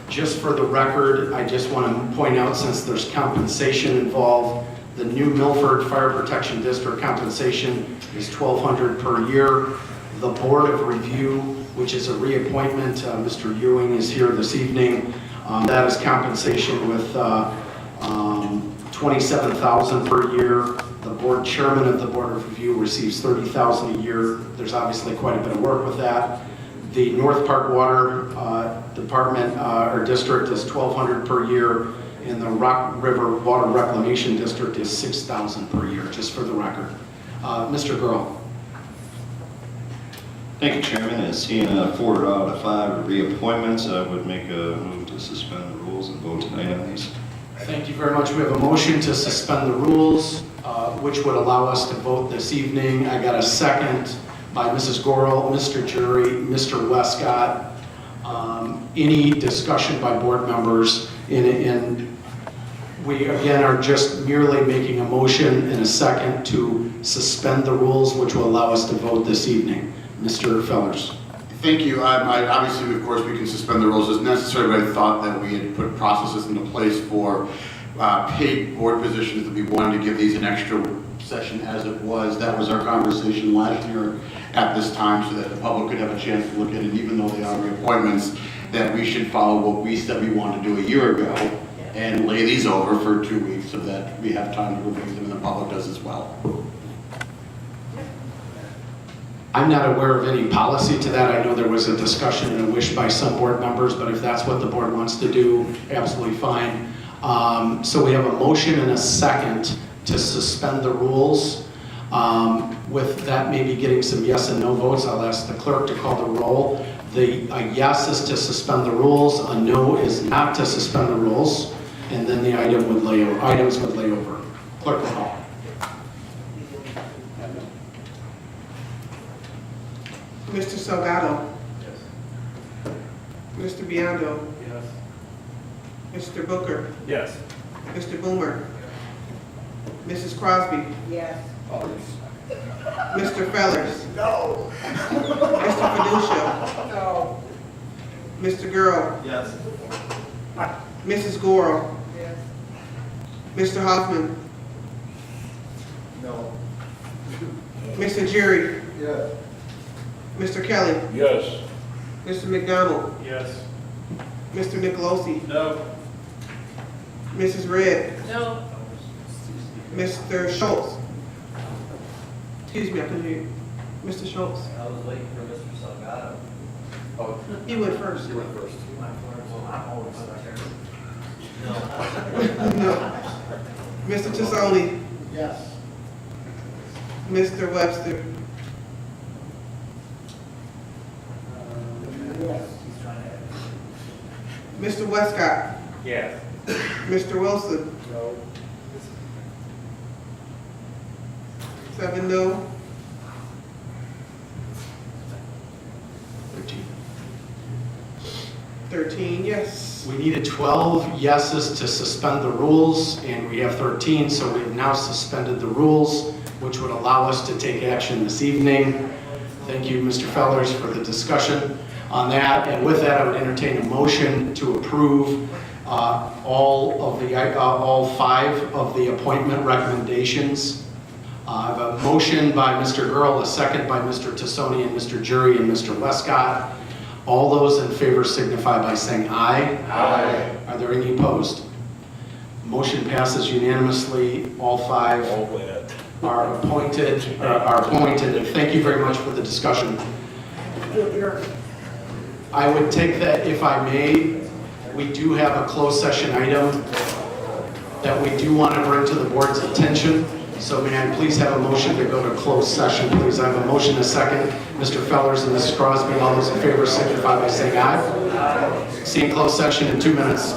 Just for the record, I just want to point out, since there's compensation involved, the New Milford Fire Protection District compensation is $1,200 per year. The Board of Review, which is a reappointment, Mr. Ewing is here this evening. That is compensation with $27,000 per year. The board chairman of the Board of Review receives $30,000 a year. There's obviously quite a bit of work with that. The North Park Water Department or District is $1,200 per year, and the Rock River Water Reclamation District is $6,000 per year, just for the record. Mr. Gurl. Thank you, Chairman. As seeing 4 out of 5 reappointments, I would make a move to suspend the rules and vote tonight on these. Thank you very much. We have a motion to suspend the rules, which would allow us to vote this evening. I got a second by Mrs. Gorel, Mr. Jury, Mr. Westcott. Any discussion by board members? And we, again, are just merely making a motion in a second to suspend the rules, which will allow us to vote this evening. Mr. Fellers. Thank you. Obviously, of course, we can suspend the rules as necessary, but I thought that we had put processes into place for paid board positions that we wanted to give these an extra session as it was. That was our conversation last year at this time, so that the public could have a chance to look at it, even though they are reappointments, that we should follow what we said we wanted to do a year ago and lay these over for 2 weeks so that we have time to review them and the public does as well. I'm not aware of any policy to that. I know there was a discussion and a wish by some board members, but if that's what the board wants to do, absolutely fine. So we have a motion and a second to suspend the rules. With that maybe getting some yes and no votes, I'll ask the clerk to call the roll. A yes is to suspend the rules, a no is not to suspend the rules, and then the items would lay over. Clerk will call. Mr. Salgado. Yes. Mr. Biondo. Yes. Mr. Booker. Yes. Mr. Boomer. Mrs. Crosby. Yes. Mr. Fellers. No. Mr. Fiducia. No. Mr. Gurl. Yes. Mrs. Gorel. Yes. Mr. Hoffman. No. Mr. Jury. Yes. Mr. Kelly. Yes. Mr. McDonald. Yes. Mr. Nicolosi. No. Mrs. Red. No. Mr. Schultz. Excuse me, I couldn't hear you. Mr. Schultz. I was waiting for Mr. Salgado. Oh, He went first. you went first. I'm always there. No. Mr. Tassoni. Yes. Mr. Webster. Mr. Westcott. Yes. Mr. Wilson. No. 7 no. 13 yes. We needed 12 yeses to suspend the rules, and we have 13, so we have now suspended the rules, which would allow us to take action this evening. Thank you, Mr. Fellers, for the discussion on that. And with that, I would entertain a motion to approve all 5 of the appointment recommendations. I have a motion by Mr. Earl, a second by Mr. Tassoni and Mr. Jury and Mr. Westcott. All those in favor signify by saying aye. Aye. Are there any opposed? Motion passes unanimously. All 5 are appointed. And thank you very much for the discussion. I would take that, if I may, we do have a closed session item that we do want to bring to the board's attention. So may I please have a motion to go to closed session, please? I have a motion, a second. Mr. Fellers and Mrs. Crosby, all those in favor signify by saying aye. See you in closed session in 2 minutes.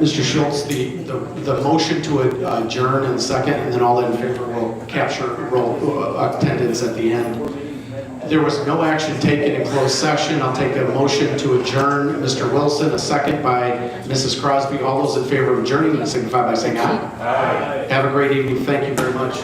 Mr. Schultz, the motion to adjourn in second, and then all in favor will capture roll attendance at the end. There was no action taken in closed session. I'll take a motion to adjourn. Mr. Wilson, a second by Mrs. Crosby. All those in favor of adjourning, signify by saying aye. Aye. Have a great evening. Thank you very much.